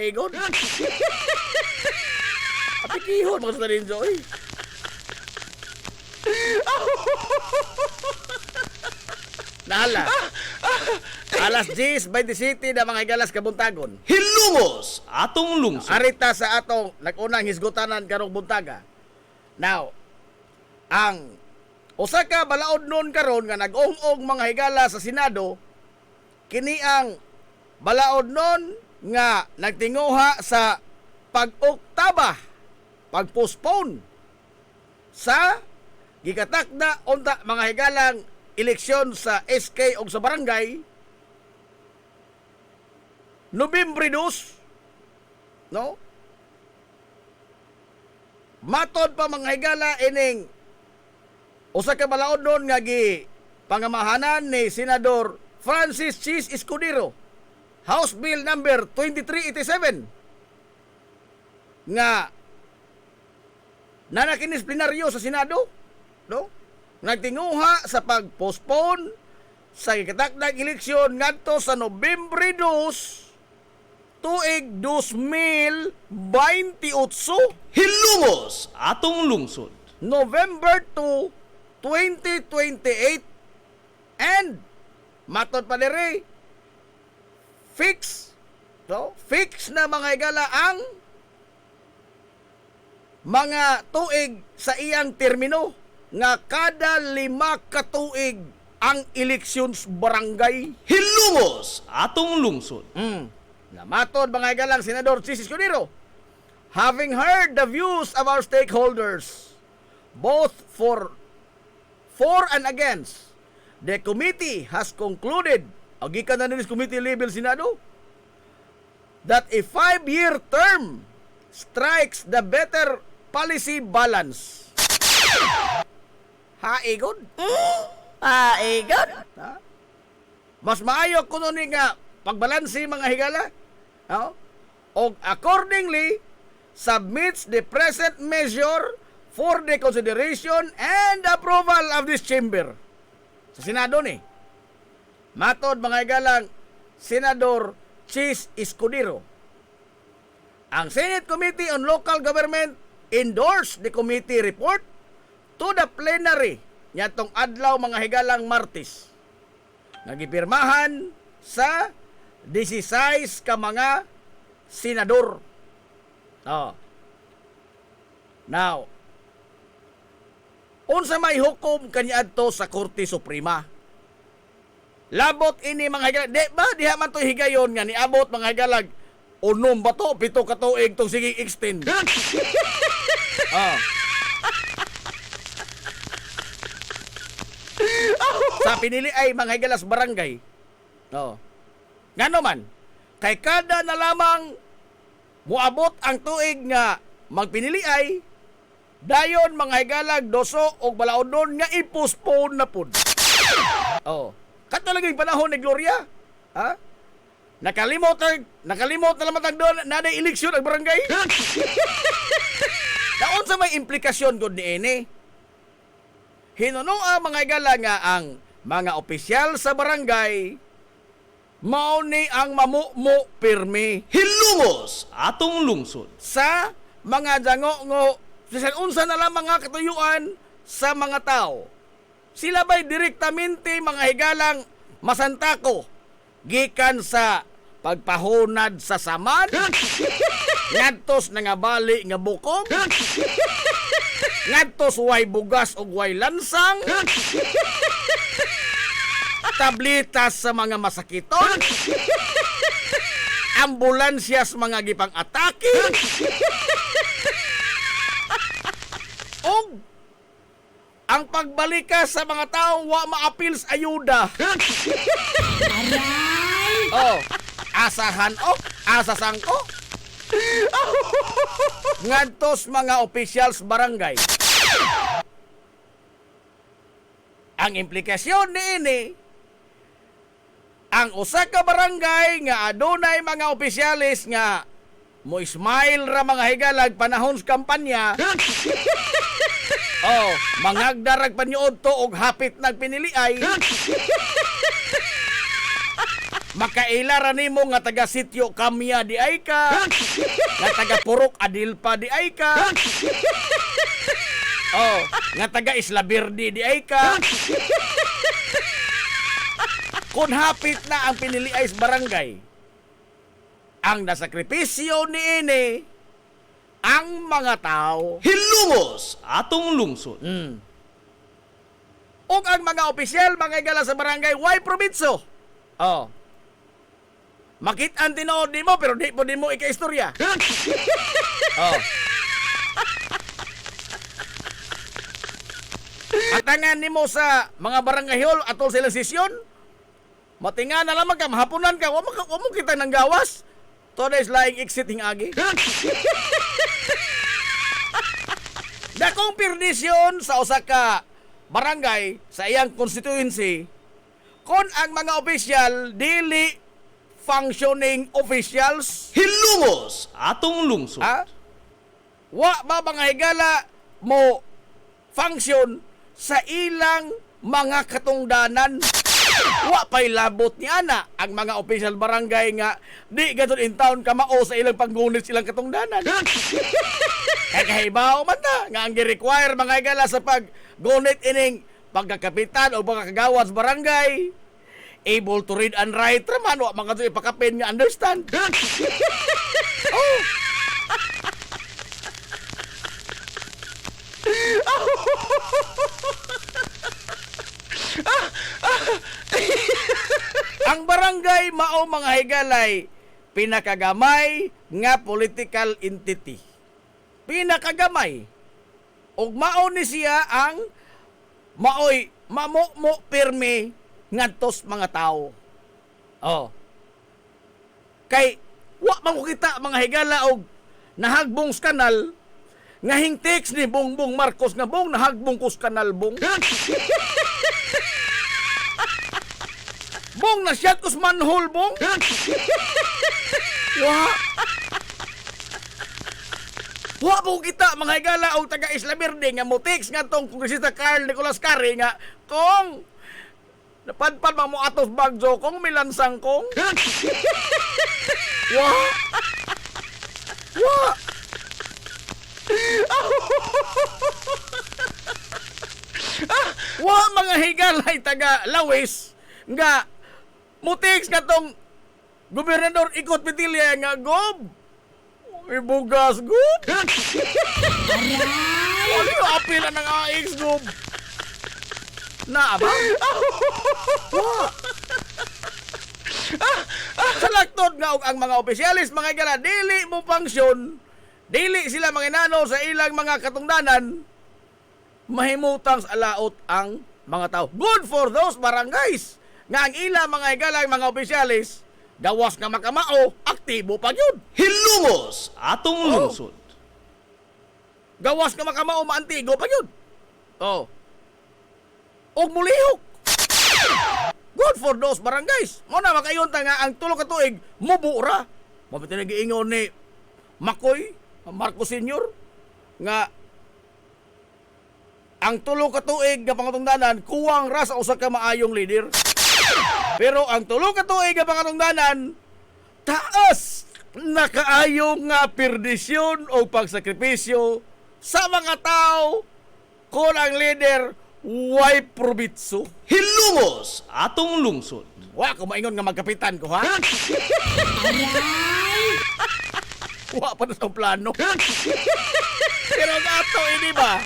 Igon. Apikihon mga sa rin, Joy. Nala. Alas 10:27 na mga igalas kabuntagon. Hilungos atong lungsod. Arita sa atong nag-unang hisgutanan karong buntaga. Now, ang usa ka balaod nun karon nga nag-ong-ong mga higala sa Senado kini ang balaod nun nga nagtinguha sa pag-oktaba, pag-postpone sa gikatakda unta mga higalang eleksyon sa SK o sa barangay Nobyembre 2, no? Matod pa mga higala ining usa ka balaod nun nga gi pangamahanan ni Senador Francis Chis Escudero, House Bill number 2387 nga nanakinis plenaryo sa Senado, no? Nagtinguha sa pag-postpone sa gikatakdang eleksyon ngadto sa Nobyembre 2 tuig 2028, Hilumos atong lungsod. November 2, 2028, and matod pa diri fix, no? Fix na mga higala ang mga tuig sa iyang termino nga kada 5 ka tuig ang elections barangay. Hilumos atong lungsod. Namatod mga higalang Senador Chis Escudero, having heard the views of our stakeholders, both for and against, the committee has concluded, gikan na nilis committee level Senado, that a 5-year term strikes the better policy balance. Haigod? Haigod? Ha? Mas maayo kuno ni nga pagbalansi mga higala, no? O accordingly submits the present measure for the consideration and approval of this chamber. Sa Senado ni matod mga higalang Senador Chis Escudero, ang Senate Committee on Local Government endorsed the committee report to the plenary nyatong adlaw mga higalang Martes. Nagipirmahan sa 16 ka mga senador. Now, unsa may hukom kaniadto sa Korte Suprema? Labot ini mga higalag, di ba diha man to higayon nga niabot mga higalag unom ba to 7 ka tuig tong sige extend. Sa pinili ay mga higalas barangay. Ngano man, kay kada na lamang muabot ang tuig nga magpinili ay dayon mga higalag doso og balaodon nga i-postpone na pud. Kato lagi panahon ni Gloria. Ha? Nakalimot na lamang doon na eleksyon ang barangay. Daon sa may implikasyon gud niini. Hinuno ang mga higala nga ang mga opisyal sa barangay mao ni ang mamumo pirmi Hilumos atong lungsod. sa mga dango bisan unsa na lang mga katuyuan sa mga tao. Sila ba'y direktamente mga higalang masantako gikan sa pagpahunad sa samad, ngadtos na nga bali nga bukog, ngadtos way bugas o way lansang, tablitas sa mga masakiton, ambulansya sa mga gipang atake, og ang pagbalikas sa mga tao wa maapil sa ayuda. Asahan asasan ko. Ngadtos mga officials barangay. Ang implikasyon niini, ang usa ka barangay nga adunay mga opisyalis nga mo smile ra mga higalag panahon sa kampanya. Mangagdarag paniud to og hapit nagpiniliay. Makaila ra nimo nga taga Sitio Kamya di ay ka, nga taga Purok Adilpa di ay ka, nga taga Isla Verde di ay ka. Kung hapit na ang piniliay sa barangay, ang nasakripisyo niini ang mga tao. Hilumos atong lungsod. Ug ang mga opisyal mga higala sa barangay way probinsyo. Makit-an tinood di mo pero di po di mo ika-istorya. Oh. Atangan nimo sa mga barangay hall atol sa ilang sesyon. Matinga na lamang ka, mahapunan ka, wa mo kita nang gawas. Today's lying exit hingagi. Dakong perdisyon sa usa ka barangay sa iyang constituency kon ang mga opisyal dili functioning officials. Hilungos atong lungsod. Ha? Wa ba mga higala mo function sa ilang mga katungdanan? Wa pay labot ni ana ang mga official barangay nga di gadto in town kamao sa ilang panggunit silang katungdanan. Kaya kahibaw man na nga ang gi-require mga higala sa paggunit ining pagkakapitan o pagkakagawas barangay able to read and write raman wa mga to ipakapin nga understand. Oh. Ang barangay mao mga higalay pinakagamay nga political entity. Pinakagamay. Ug mao ni siya ang maoy mamumo pirmi ngadtos mga tao. Oh. Kay wa man ko kita mga higala og nahagbong kanal nga hingtix ni Bongbong Marcos nga bong nahagbong kus kanal bong. Bong na siya kus manhole bong. Wa po kita mga higala og taga Isla Verde nga mutix nga tong Kongresista Carl Nicolas Carri nga kung napadpad ba mo atos bagjo kung milansang kong. Wa mga higalay taga Lawis nga mutix nga tong gobernador Ikot Petilla nga gob ibugas gob. Ano yung apila ng AX gob? Na ba? Salaktod nga og ang mga opisyalis mga higala dili mo function, dili sila manginano sa ilang mga katungdanan, mahimutang sa alaot ang mga tao. Good for those barangays nga ang ila mga higala mga opisyalis gawas nga makamao, aktibo pa yun. Hilungos atong lungsod. Gawas nga makamao, maantigo pa yun. Oh. Og mulihok. Good for those barangays. Muna makayunta nga ang tulo ka tuig mubura. Mabiti na giingon ni Makoy, Marcos Sr. nga ang tulo ka tuig nga pangatungdanan kuwang ra sa usa ka maayong leader. Pero ang tulo ka tuig nga pangatungdanan taas nakaayong nga perdisyon o pagsakripisyo sa mga tao kung ang leader way probitso. Hilungos atong lungsod. Wa ko maingon nga magkapitan ko, ha? Wa pa na sa plano. Pero ang ato, hindi ba?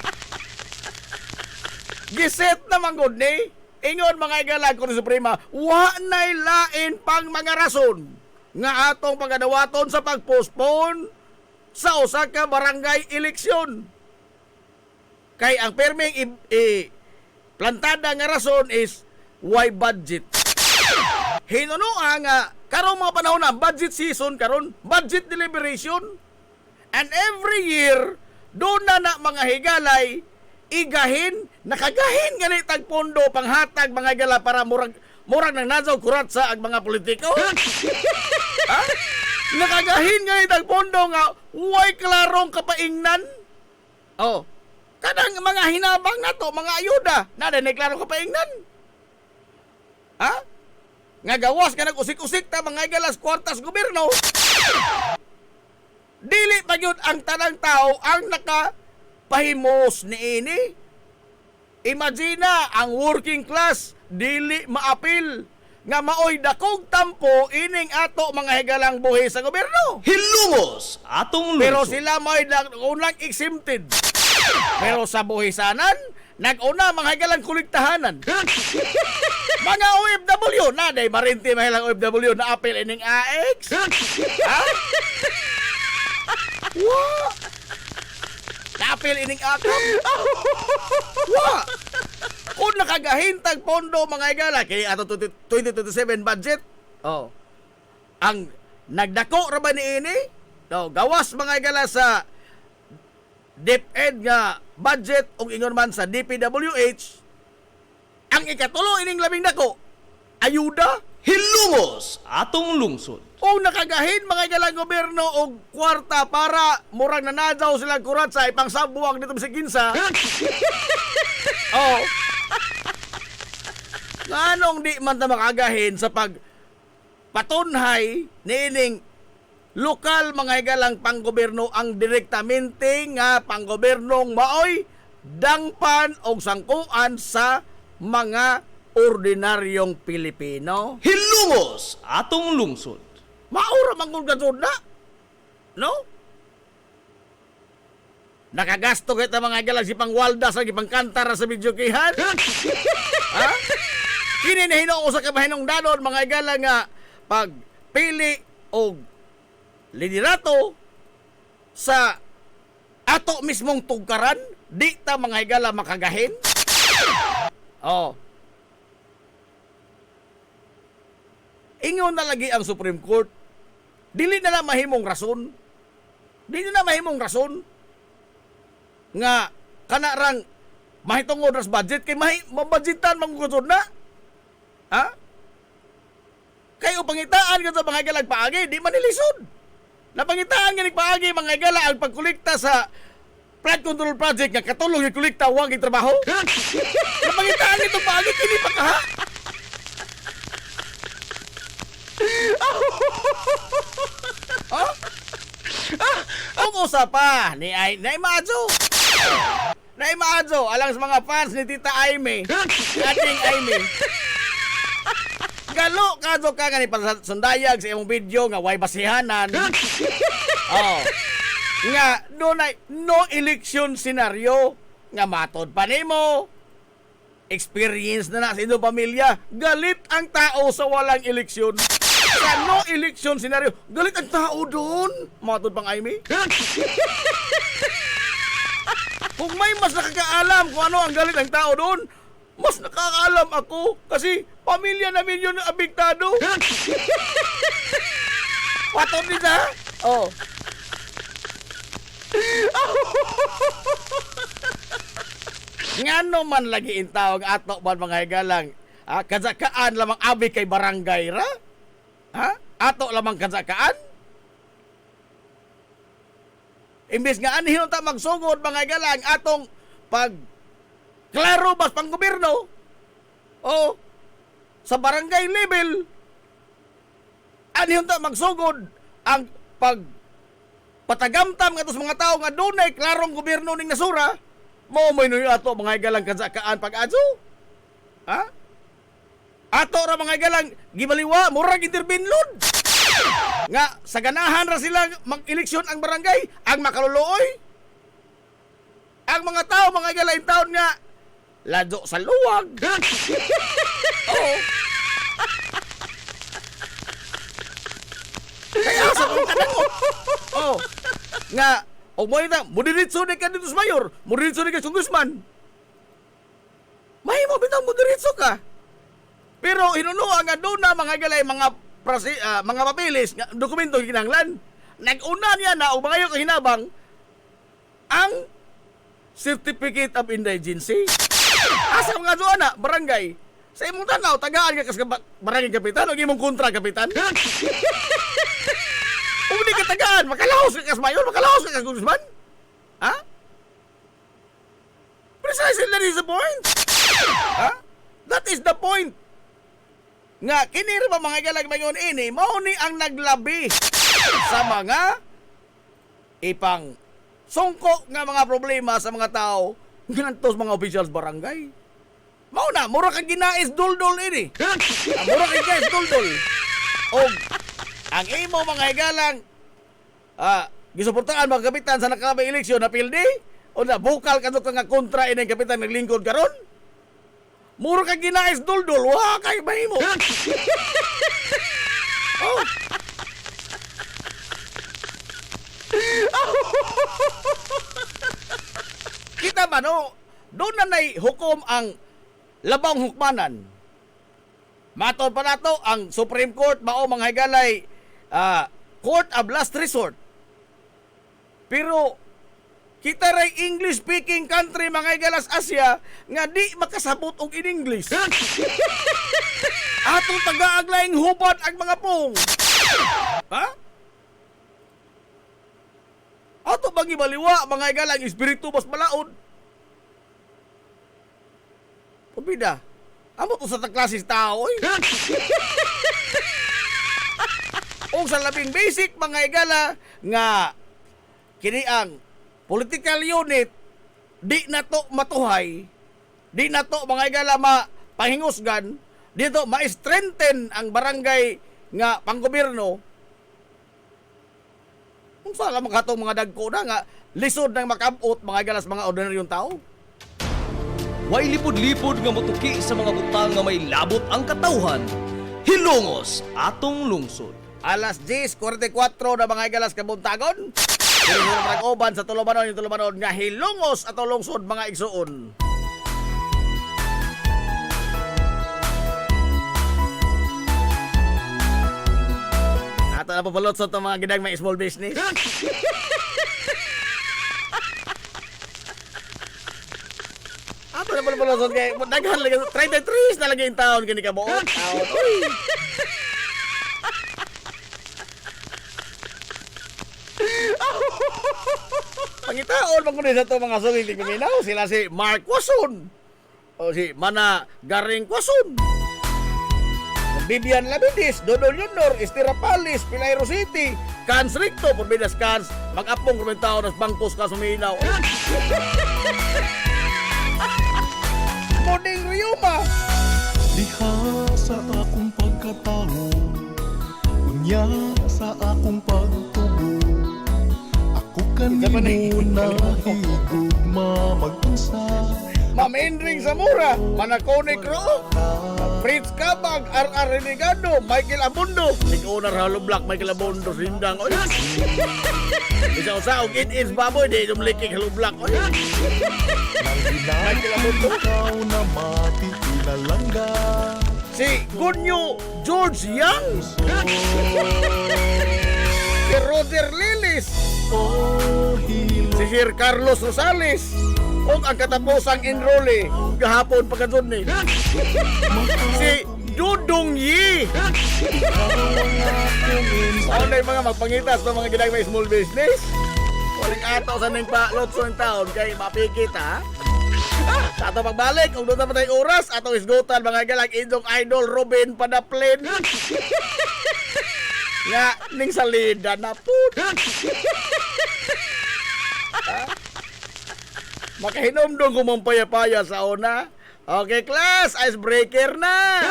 Giset na manggod ni. Ingon mga igalag ko ni Suprema, wa na'y lain pang mga rason nga atong pagadawaton sa pagpostpone sa usa ka barangay eleksyon. Kay ang perming plantada nga rason is why budget. Hinunoa nga karong mga panahon na budget season karon, budget deliberation. And every year doon na mga higalay igahin, nakagahin ganit ang pondo panghatag mga higala para murag nang nazaw kurat sa ang mga politiko. Ha? Nakagahin ganit ang pondo nga way klarong kapaingnan. Oh. Kadang mga hinabang na to, mga ayuda, na klaro kapaingnan. Ha? Nga gawas ka nag-usik-usik ta mga igalas kwartas gobyerno. Dili pa yun ang tanang tao ang nakapahimos ni ini. Imagine ang working class dili maapil nga maoy dakog tampo ining ato mga higalang buhi sa gobyerno. Hilungos atong lungsod. Pero sila may unang exempted. Pero sa buhisanan, nag-una mga higalang kuliktahanan. Mga OFW na day marinti mahilang OFW na apil ining AX. Ha? Wa. Naapil ining akam. Wa. Kung nakagahintag pondo mga igala kay ato 2027 budget. Oh. Ang nagdako ra ba ni ini? No, gawas mga igala sa DepEd nga budget ug ingon man sa DPWH. Ang ikatulo ining labing dako, ayuda Hilungos atong lungsod. o nakagahin mga igalang gobyerno og kwarta para murang nanadyaw silang kurat sa ipang sabuwag dito sa kinsa. Oh. Nganong di man ta makagahin sa pag patunhay niining lokal mga igalang panggobyerno ang direktamente nga panggobernong maoy dangpan og sangkuan sa mga ordinaryong Pilipino. Hilungos atong lungsod. Maura mangkong gasod na. No? Nakagasto kita mga igalang si pangwalda sa gipangkantar sa videokihan. Ha? Kini na hinong usa ka mahinong danon mga igalang nga pagpili og liderato sa ato mismong tugkaran, di ta mga igala makagahin. Oh. Ingon na lagi ang Supreme Court. Dili na mahimong rason. Dili na mahimong rason nga kanarang mahitungod ras budget kay mabudgetan mangugusod na. Ha? Kayo pangitaan ka sa mga igalang paagi, di man nilisod. Napangitaan nga nagpaagi mga igala ang pagkolekta sa flood control project nga katulong yung kolekta huwag yung trabaho. Napangitaan nito paagi, kini pa ka ha? Huh? Ang usapa ni Madzo. Madzo, alang sa mga fans ni Tita Aimee. Ating Aimee. Galo kadto ka nga ni pasundayag sa imong video nga way basihanan. Oh. Nga no election scenario nga matod pa nimo. Experience na sa inyong pamilya, galit ang tao sa walang eleksyon. Sa no election scenario, galit ang tao doon. Matod pang Aimee. Kung may mas nakakaalam kung ano ang galit ng tao doon, mas nakakaalam ako kasi pamilya namin yun abiktado. Patod din ha? Oh. Ngano man lagi intawag ato ba mga higalang? Ha? Kazakaan lamang abi kay barangay ra? Ha? Ato lamang kazakaan? Imbes nga anhin ta magsugod mga higalang atong pag klaro bas pang gobyerno o sa barangay level anhin ta magsugod ang pag patagamtam nga sa mga tao nga dunay klarong gobyerno ning nasura mo may nuyo ato mga higalang kazakaan pag-adso. Ha? Ato ra mga higalang gibaliwa murag interbinlod nga sa ganahan ra sila mag-eleksyon ang barangay ang makaluluoy ang mga tao mga higalang taon nga lado sa luwag. Oo. Kaya sa mga kanangot. Oo. Nga o mo ita, mudiritso na ka dito sa mayor, mudiritso na ka sa congressman. May mo bitang mudiritso ka. Pero hinunuha nga doon na mga galay, mga papilis, nga, dokumento kinahanglan. Nag-una niya na, o mga yung kahinabang, ang Certificate of Indigency. Asa mga doon na, barangay. Sa imong tanaw, tagaan ka kas barangay kapitan, o imong kontra kapitan. Kung di ka tagaan, makalahos ka kas mayor, makalahos ka kas congressman. Ha? Precisely that is the point. Ha? That is the point. Nga, kinira ba mga galag mayon ini, mauni ang naglabi sa mga ipang sungko nga mga problema sa mga tao ngantos mga officials barangay. Mauna, mura kang ginais duldol ini. Mura kang ginais duldol. O ang imo mga higalang gisuportaan mga kapitan sa nakabay eleksyon na pildi o na bukal ka nga kontra inang kapitan naglingkod karon Muro ka ginais duldul, wa kay mahimo. Oh. Kita ba no? Doon na nay hukom ang labang hukmanan. Matod pa nato ang Supreme Court mao mga higalay court of last resort. Pero kita ray English speaking country mga higalas Asia nga di makasabot og in English. Atong taga-aglayng hubad ang mga pong. Ha? Ato bang ibaliwa mga higalang espiritu mas malaod? Pabida, amo to sa klasis tao eh. O sa labing basic mga higala nga kini ang political unit di na to matuhay, di na to mga higala mapahingusgan, dito ma-strengthen ang barangay nga panggobyerno. Kung saan lang makatong mga dagko na nga lisod ng makabot mga higalas mga ordinaryong tao. Way lipod-lipod nga motuki sa mga butang nga may labot ang katawhan. Hilongos atong lungsod. Alas 10:44 na mga higalas kabuntagon. Pinag-oban sa Tulumanon yung Tulumanon nga hilongos atong lungsod mga igsuon. Ato na papalot sa itong mga gidang may small business. Ato na papalot sa kay daghan lagi 33 na lagi yung taon kini ka buot. Taon. Uy. Pangitaon pag sa itong mga sungig minaw sila si Mark Quason o si Mana Garing Quason, Vivian Labidis, Dodol Junior, Estira Palis, Pilairo City, Cans Ricto, Porbidas Cans, mag-apong rumentao ng bangkos ka suminaw. Moding Riuma. Diha sa akong pagkatao, unya sa akong pagtubo, ako kanimo na higugma mag-unsa. Ma'am Endring Zamora, Manakonik Roo, Fritz Kabag, R.R. Renegado, Michael Abundo, Tig-Owner Hollow Black, Michael Abundo, Sindang, oy. Isa-usa, og it-is baboy, di dumlikik Hollow Black, oy. Michael Abundo. Ikaw na mati ilalangga. Si Gunyo George Young, si Roger Lilis, Oh, hilo. si Sir Carlos Rosales, o ang katapusang enrole, gahapon pagkadun ni. Si Dudong Yi. Ano na yung mga magpangitas ng mga ginag may small business? Walang ato sa nang pa-lotso ng taon kay mapikit ha? Sa ato pagbalik, kung doon na pa tayong oras, ato isgutan mga galang indong idol Robin Padaplin. Nga, ning salida na po. Makahinom doon kumampaya-paya sa una. Okay, class, icebreaker na.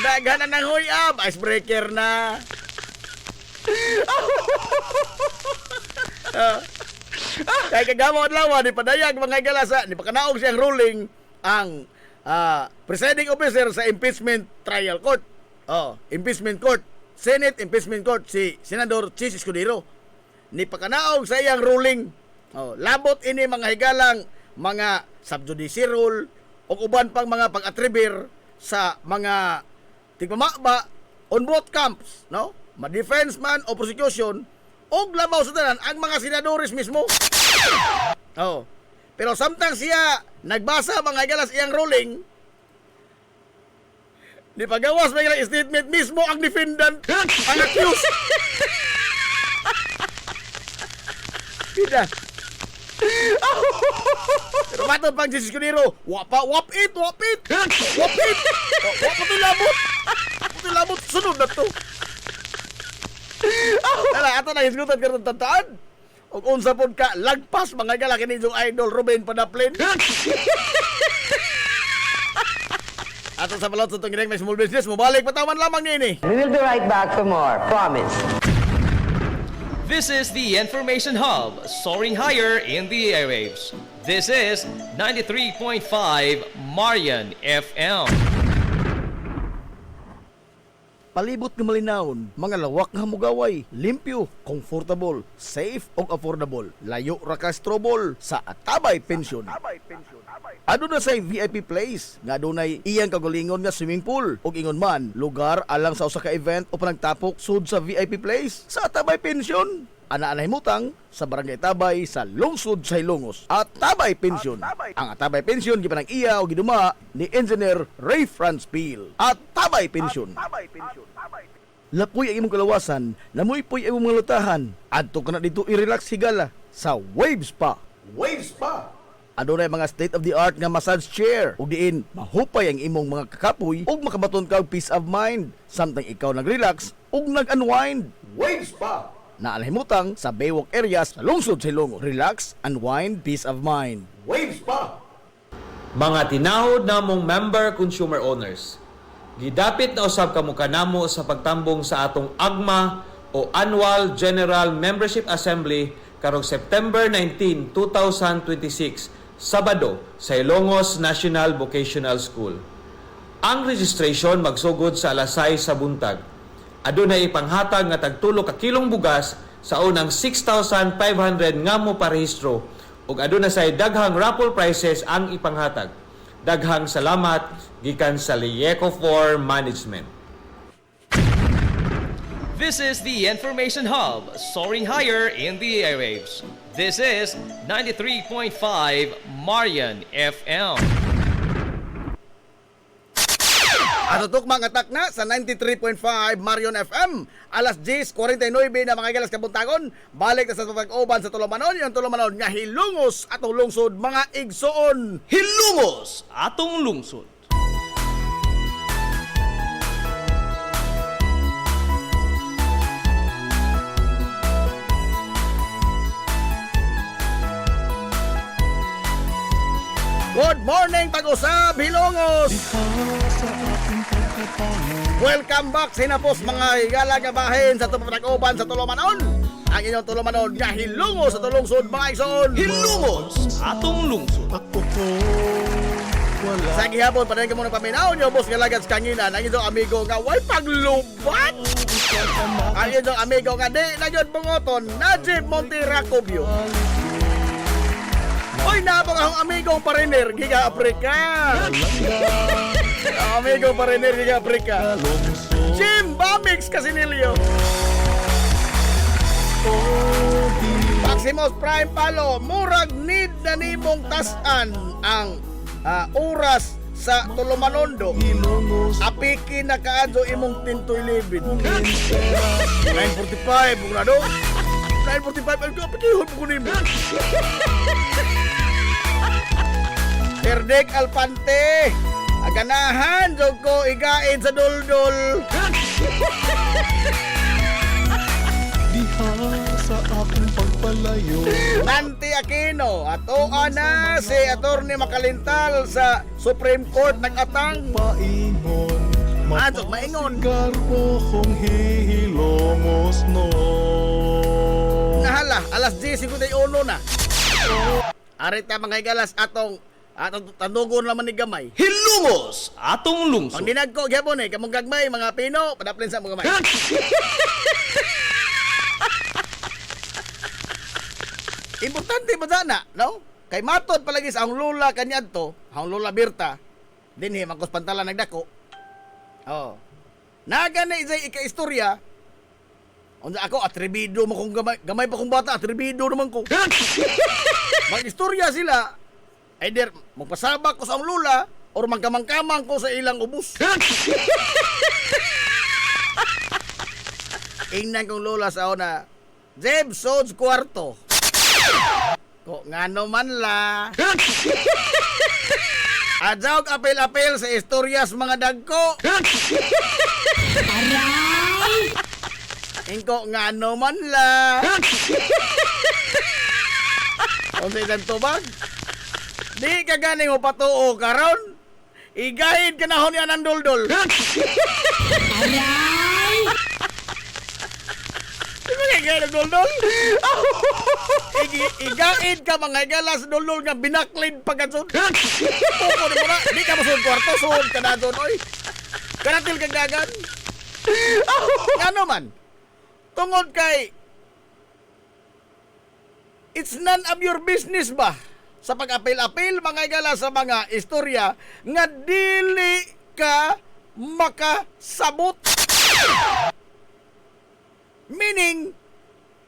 Daghan na ng huyab, icebreaker na. Kaya kagamot lawa, ni padayag mga galasa, ni pakanaog siyang ruling ang presiding officer sa impeachment trial court. Impeachment court. Senate impeachment court, si Senador Chis Escudero. Ni pakanaog sa iyang ruling. Labot ini mga higalang mga subjudice rule o uban pang mga pag-attribute sa mga tigmamaba on both camps, no? Ma-defense man o prosecution o labaw sa tanan ang mga senadores mismo. Pero samtang siya nagbasa mga higalas iyang ruling, di pagawas may statement mismo ang defendant, ang accused. Pida. Pero matod pang Jesus Cunero, wap it. Wap ito labot. Sunod na to. Tala, ato na hisgutan ka ng tataan. O unsa pod ka, lagpas mga galaki ninyong idol, Ruben Padaplin. Ato sa balot sa itong ginag may small business, mabalik patawan lamang nini. We will be right back for more. Promise. This is the Information Hub, soaring higher in the airwaves. This is 93.5 Marian FM. Palibot nga malinawon, mga lawak nga mugaway, limpyo, comfortable, safe ug affordable. Layo ra ka strobol sa Atabay Pension. Ado na say VIP place nga dunay iyang kagalingon nga swimming pool ug ingon man lugar alang sa usa ka event o panagtapok sud sa VIP place sa Atabay Pension. Ana himutang sa Barangay Tabay sa lungsod sa Ilongos. Atabay Pension. Ang Atabay Pension gipanang iya o giduma ni Engineer Ray Franz Peel. Atabay Pension. Lapoy ang imong kalawasan, namuy-poy ang imong mga lutahan. Adto ka na dito i-relax higala sa Waves Spa. Waves pa. Adunay mga state-of-the-art nga massage chair ug diin mahupay ang imong mga kakapoy ug makabaton ka og peace of mind samtang ikaw nag-relax ug nag-unwind. Waves pa. Naalahimutang sa Baywalk areas sa lungsod sa Ilonggo. Relax, unwind, peace of mind. Waves pa. Mga tinahod namong member consumer owners, gidapit na usab kamo kanamo sa pagtambong sa atong AGMA o Annual General Membership Assembly karong September 19, 2026, Sabado sa Ilongos National Vocational School. Ang registration magsugod sa alas 6 sa buntag. Adunay ipanghatag nga tagtulo ka kilong bugas sa unang 6,500 nga mo parehistro ug aduna say daghang raffle prizes ang ipanghatag. Daghang salamat gikan sa Lieco 4 Management. This is the Information Hub, soaring higher in the airwaves. This is 93.5 Marian FM. At tutok mga atak na sa 93.5 Marion FM. Alas 10:49 na mga galas kabuntagon. Balik na sa pag-uban sa Tulumanon. Yung Tulumanon nga hilungos atong lungsod mga igsoon. Hilungos atong lungsod. Good morning, Tag-Usab, Hilongos! Welcome back, sinapos mga higala nga bahin sa tupag-uban sa Tulumanon. Ang inyong Tulumanon nga hilungos sa tulungsod mga igsoon. Hilungos atong lungsod. Sa gihapon, panayin ka muna paminaw niyo, boss galagad sa kanginan. Ang inyong amigo nga way paglubat. Ang inyong amigo nga di na yun bungoton, Najib Monterracobio. Hoy, napang akong amigong pariner, Giga Africa. Amigong pariner, Giga Africa. Jim Bamix Casinilio. Maximus Prime Palo, murag need na nimong tasan ang oras sa Tulumanondo. Apiki na kaadyo imong tintoy libid. 9:45, bugado. 9:45, ay kapikihon mo kunin mo. Perdek Alpante, aganahan, jog ko igain sa duldul. Diha sa akong pagpalayo. Nanti Aquino, ato na si Attorney Makalintal sa Supreme Court nag-atang. Paingon, Adto, maingon. garbo kong hihilongos no. Nahala, alas 10:51 na. Arita mga higalas atong tandugon naman ni gamay. Hilungos atong lungsod. Ang dinagko gyapon kamong gagmay mga Pino, padaplin sa mga gamay. Importante ba sana, no? Kay matod palagi sa ang lula kanyadto, ang lula Birta, dinhi magkos pantalan nagdako. Oh. Naga na isay ika-istorya. Unsa ako atrebido mo kung gamay pa kong bata, atrebido naman ko. Mag-istorya sila. Either magpasabak ko sa ang lula or magkamang-kamang ko sa ilang ubus. Ingnan kong lula sa una. Jeb Sods kwarto. Ko ngano man la. Adjog apel-apel sa istoryas mga dagko. Aray! Ingko ngano man la. Unsay dan tubag? Di ka ganing mo patuo karon. Igahid ka na hon yan ang duldul. Aray! Di ba Kaya nagdol-dol. Igaid ka mga igala sa dol-dol nga binaklid pagkatsun. Puko ni mo na. Di ka masun kwarto. Suhod ka na doon, oy. Karatil kang dagan. Ano man? Tungod kay it's none of your business ba? Sa pag-apil-apil, mga igala sa mga istorya nga dili ka makasabot. Meaning,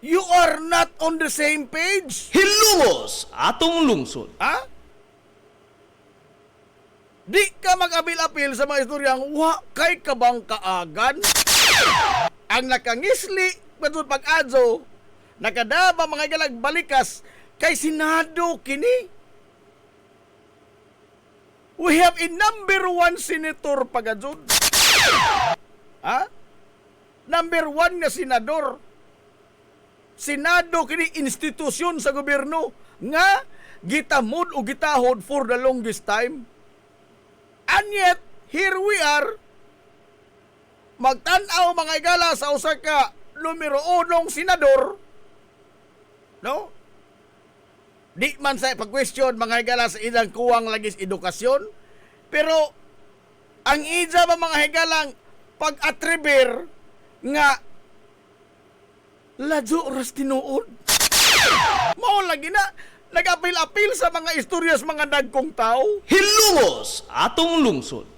you are not on the same page. Hilumos atong lungsod. Ha? Di ka mag-apil-apil sa mga istoryang wa kay kabang kaagan. Ang nakangisli, patod pag-adso, nakadaba mga igalag balikas kay Senado kini. We have a number 1 senator pagadzod. Ha? Number 1 nga senador. Senado kini institusyon sa gobyerno nga gitamod o gitahod for the longest time. And yet, here we are, magtanaw mga igala sa usa ka numero 1 senador, no? Di man sa pag-question mga higala sa ilang kuwang lagis edukasyon, pero ang ija ba mga higalang pag-attribute nga ladyo oras tinuod. Mao lagi na nag-apil-apil sa mga istoryas mga dagkong tao. Hilumos atong lungsod.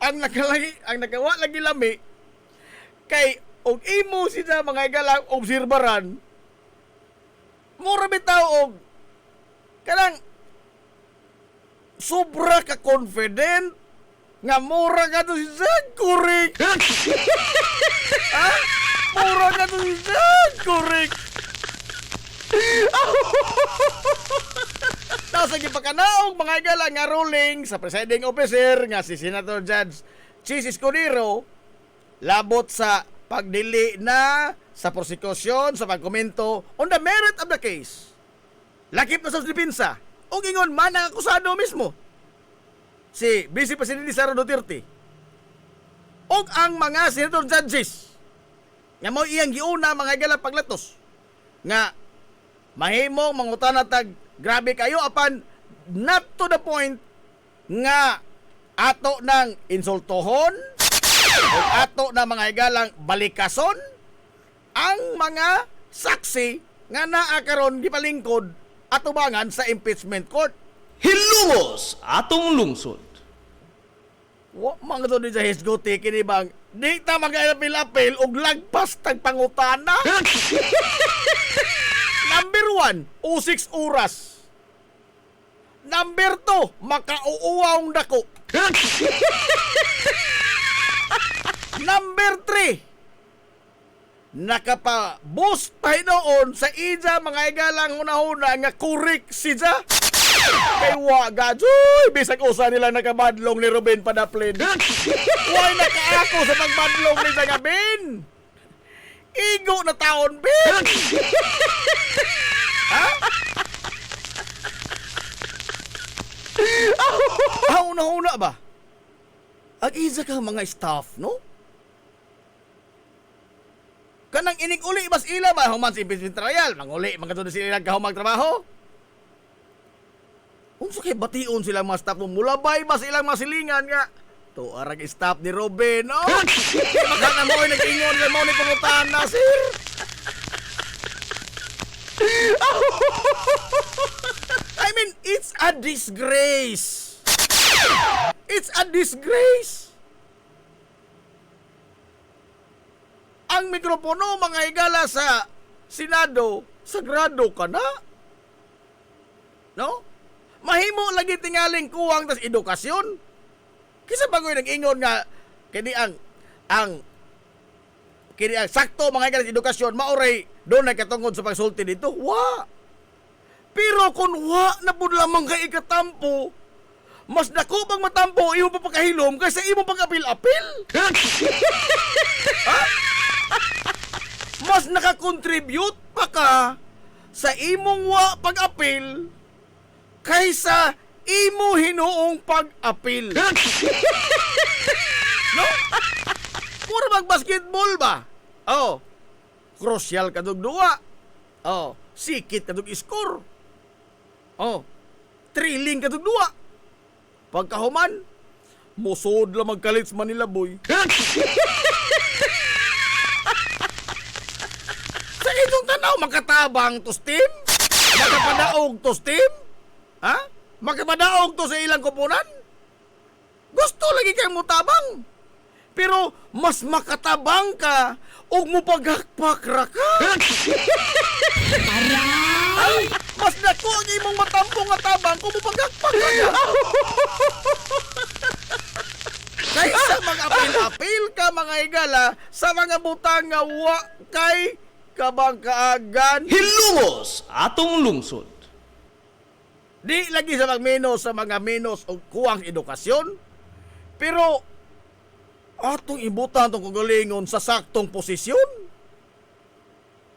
Ang nakawa lagi lami kay og imo sila mga igalang obserbaran mura bitaw og kanang sobra ka confident nga mura ka to si Zagkurik. Ha? Mura ka to si Zagkurik. Tapos lagi pa kanaog mga igala nga ruling sa presiding officer nga si Senator Judge Chis Escudero labot sa pagdili na sa prosecution sa pagkomento on the merit of the case. Lakip na sa dipinsa o ingon man ang akusado mismo si Vice Presidente Sara Duterte o ang mga senator judges nga mo iyang giuna mga igala paglatos nga mahimong mangutana tag grabe kayo apan not to the point nga ato ng insultohon o ato na mga higalang balikason ang mga saksi nga naa karon gipalingkod atubangan sa impeachment court. Hilumos atong lungsod. Wa mga to di sa hisguti kini bang di ta mag-apil-apil og lagpas tag pangutana. Number 1, o 6 oras. Number 2, makauuwang dako. Number 3, nakapa-boost pa noon sa ija mga igalang hunahuna nga kurik siya. Kay wa gadyoy bisag usa nila nakabadlong ni Ruben Padaplin. Why nakaako sa pagbadlong ni Zagabin? Igo na taon, Ben! Ha? Una-una ba? Ang isa ka mga staff, no? Kanang inig-uli bas ila ba? Human sa impeachment trial. Manguli, mga to sila nagkahumag trabaho. Kung sa kay bation sila mga staff mo, mulabay ba silang mga silingan nga? To arag staff ni Robin, no? Baka na mo nag-ingon na mo ni pangutan na, sir. I mean, it's a disgrace. It's a disgrace. Ang mikropono mga higala sa Senado, sagrado ka na. No? Mahimo lagi tingaling kuwang tas edukasyon. Kisa bagoy nag-ingon nga kini ang sakto mga higala sa edukasyon mauray doon ay katungod sa pagsulti dito. Wa. Pero kung wa na pud lamang kay ikatampo, mas dako pang matampo imo pa pagkahilom kaysa imo pag-apil-apil. Ha? Mas nakakontribute pa ka sa imong wa pag-apil kaysa imo hinuong pag-apil. No? Mura mag-basketball ba? Oh, crucial kadug duwa. Oh, sikit kadug score. Oh, thrilling kadug duwa. Pagkahuman, musod lang magkalits Manila boy. Sa inyong tanaw, makatabang to steam? Makapadaog to steam? Ha? Makapadaog to sa ilang kupunan? Gusto lagi kang mutabang. Pero mas makatabang ka o mupagakpak ra ka. Ay, mas dako ang imong matampong nga tabang kung mupagakpak ra ka. Kaysa mag-apil-apil ka mga igala sa mga butang nga wa kay kabang kaagan. Hilungos atong lungsod. Di lagi sa magmenos sa mga menos o kuwang edukasyon. Pero atong ibutan tong kagalingon sa saktong posisyon.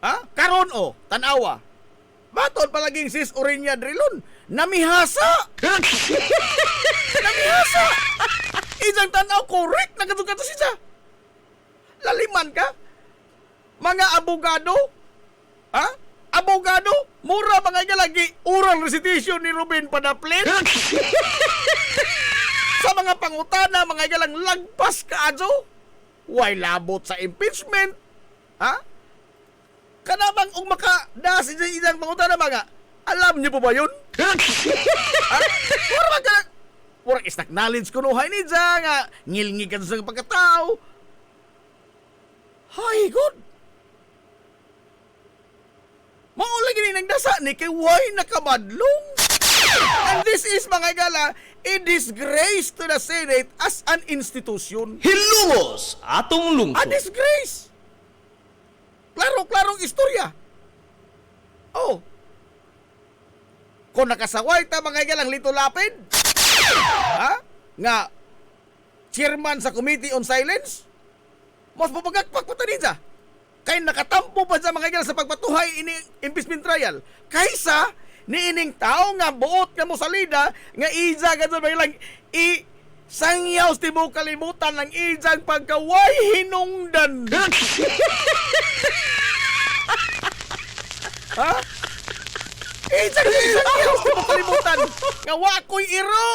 Ha? Karon o, tanawa. Baton palaging sis Orinya Drilon. Namihasa! Namihasa! Isang tanaw, correct na katugato siya. Laliman ka? Mga abogado? Ha? Abogado? Mura mga igalagi oral recitation ni Ruben Padaplen? Sa mga pangutana, mga igalang lagpas ka adyo? Way labot sa impeachment? Ha? Kanabang ug makadasi sa isang pangutana mga, alam niyo po ba yun? Ha? Mura mga murag istak knowledge ko nuhay ni Dja nga ngilngi ka sa pagkatao. Hay good. Maulay gini nagdasa ni kay way nakamadlong. And this is mga gala a disgrace to the Senate as an institution. Hilungos atong A lungsod. disgrace. Klaro-klarong istorya. Oh. Kung nakasaway ta mga galang Lito Lapid, ha? Nga chairman sa Committee on Silence, mas mapagakpak pa tanin kay nakatampo pa sa mga galang sa pagpatuhay ini impeachment trial kaysa niining tao nga buot nga mo salida nga iza ka doon lang sangyaw tibo kalimutan ng ijang pagkaway hinungdan. Ha? Ijang sangyaw tibo kalimutan nga wakoy iro.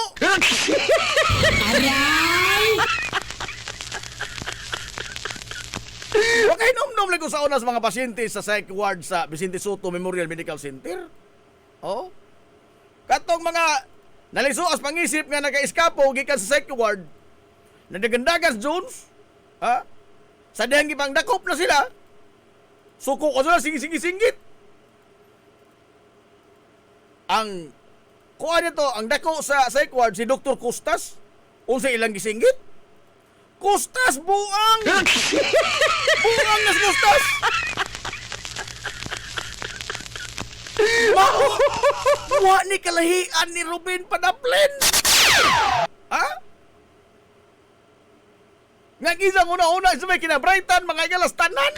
Okay, nom-nom lang ko sa una sa mga pasyente sa psych ward sa Vicente Soto Memorial Medical Center. Oh? Katong mga nalisuas pangisip nga naka-eskapo gikan sa psych ward, nadagandagas Jones, ha? Sa dihang gipang dakop na sila, suko ko sila singi-singi-singit. Ang kuha nito, ang dako sa psych ward, si Dr. Costas, unsa ilang gisingit? Costas buang! Buang na si Costas! Wa ni kalahian ni Ruben Padaplen. Ha? Nga isang una-una sa may kinabrightan mga igalas tanan.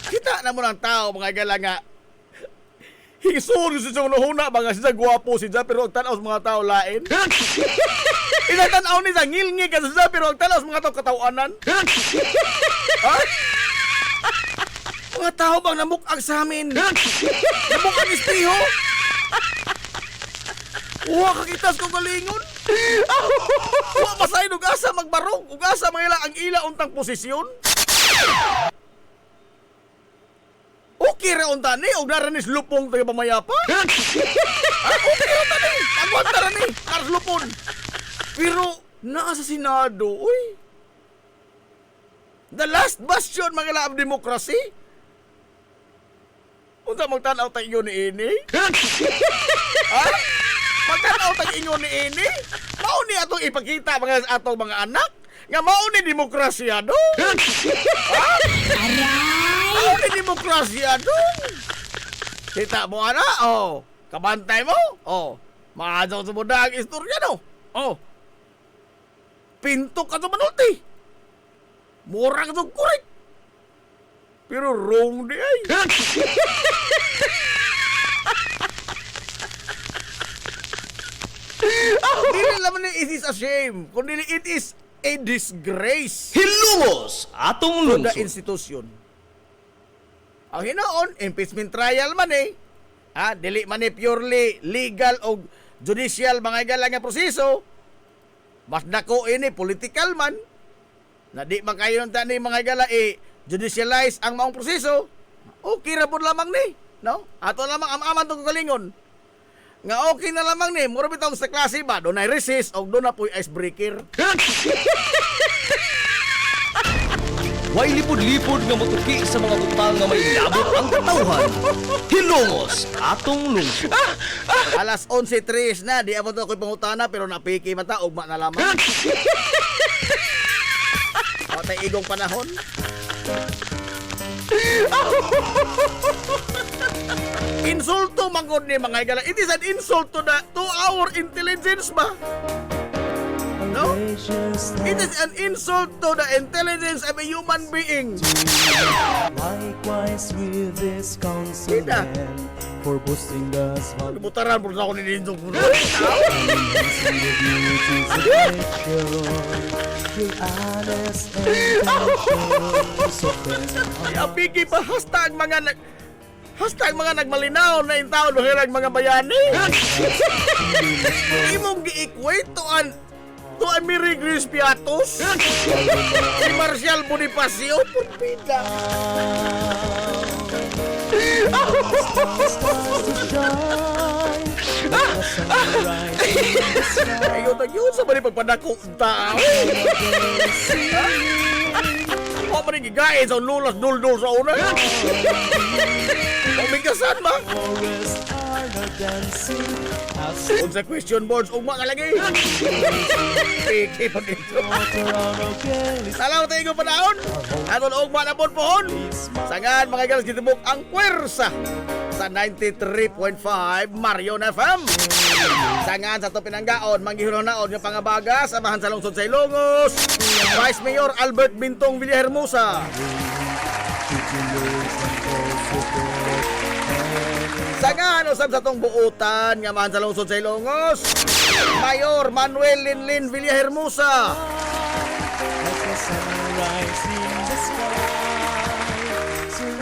Kita na mo ng tao mga igala nga hisuri sa siyang una mga siya gwapo siya pero ang tanaw sa mga tao lain. Inatanaw ni sa ngilngi ka siya pero ang tanaw sa mga tao katawanan. Ha? Mga tao bang namukag sa amin? Namukag ispiho? Uwa kakitas kong galingon? Uwa masahin ugasa magbarog? Ugasa mga ang ila untang posisyon? Okay ra unta ni og naranis lupong taga pamayapa? Okay ra ta ni. Agwanta ra ni. Karas lupon. Pero naa sa Senado, uy. The last bastion mga laab demokrasi. Unsa magtan-aw ta inyo ni ini? Ha? Magtan-aw ta inyo ni ini? Mao ni atong ipakita mga atong mga anak nga mao ni demokrasya do. Ha? Mao ni demokrasya do. Kita mo ana, oh. Kabantay mo, oh. Maadyaw sa muda ang istorya no. Oh. Pinto ka sa manulti. Mura ka sa kurik. Pero wrong di ay. Dili naman ni it is a shame, kundi it is a disgrace Hilumos atong to the lungsod. institution. Ang hinaon, impeachment trial man eh. Dili man eh purely legal o judicial mga igala nga proseso. Mas dako ini political man. Na di man kayo ng tani mga igala judicialize ang maong proseso. Okay ra pud lamang ni, no? Ato lamang amaman tong kalingon. Nga okay na lamang ni, mura bitong sa klase ba, doon ay resist o doon na po'y icebreaker. Way lipod-lipod nga motuki sa mga butang nga may labot ang katawhan. Hilumos atong lungsod. Alas 11:03 na, di abot ako'y pangutana pero napiki mata, ugma na lamang. Patay igong panahon. Insulto mangod ni mga igala. It is an insult to our intelligence ba? No? It is an insult to the intelligence of a human being. Likewise with this counsel Sina? for boosting us how Butaran po na ako ni Ninjong Puno. you're honest and so Apiki pa hashtag mga nagmalinaw na intaon ng hirag mga bayani. Imong gi-equate to an Miri Gris Piatos. Si Marcial Bonifacio putpida. Ayun sa bali pagpadako tao. Ako man gigain sa lulas dul-dul sa una. Pamigasan ba? Kung sa question boards, ugma ka lagi. Piki pa dito. Salaw tayo ko panahon. Atong ugma na po pohon. Sangan mga galas kitibok ang puwersa sa 93.5 Marion FM. Sangan sa to pinanggaon, manggihunaon yung pangabaga, samahan sa lungsod sa Ilongos. Vice Mayor Albert Bintong Villahermosa. Sangan usab sa tong buutan nga man sa lungsod sa Ilongos. Mayor Manuel Linlin Villahermosa.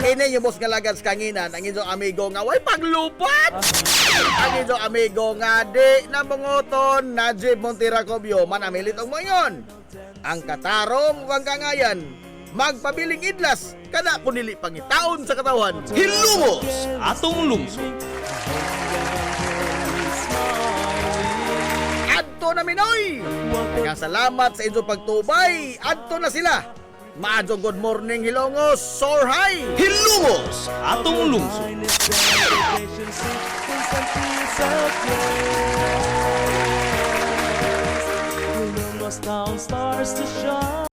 Kini yung boss nga lagad sa kanginan, ang inyong amigo nga way paglupat. Ang inyong amigo nga di na bungoton Najib Montiracobio manamilit og moyon. Ang katarong ug ang kangayan magpabiling idlas kada kunili pangitaon sa katawhan. Hilumos atong lungsod. Adto na Minoy. Salamat sa inyong pagtubay. Adto na sila. Maadto good morning Hilongos. Soar high. Hilumos atong lungsod. down stars to shine.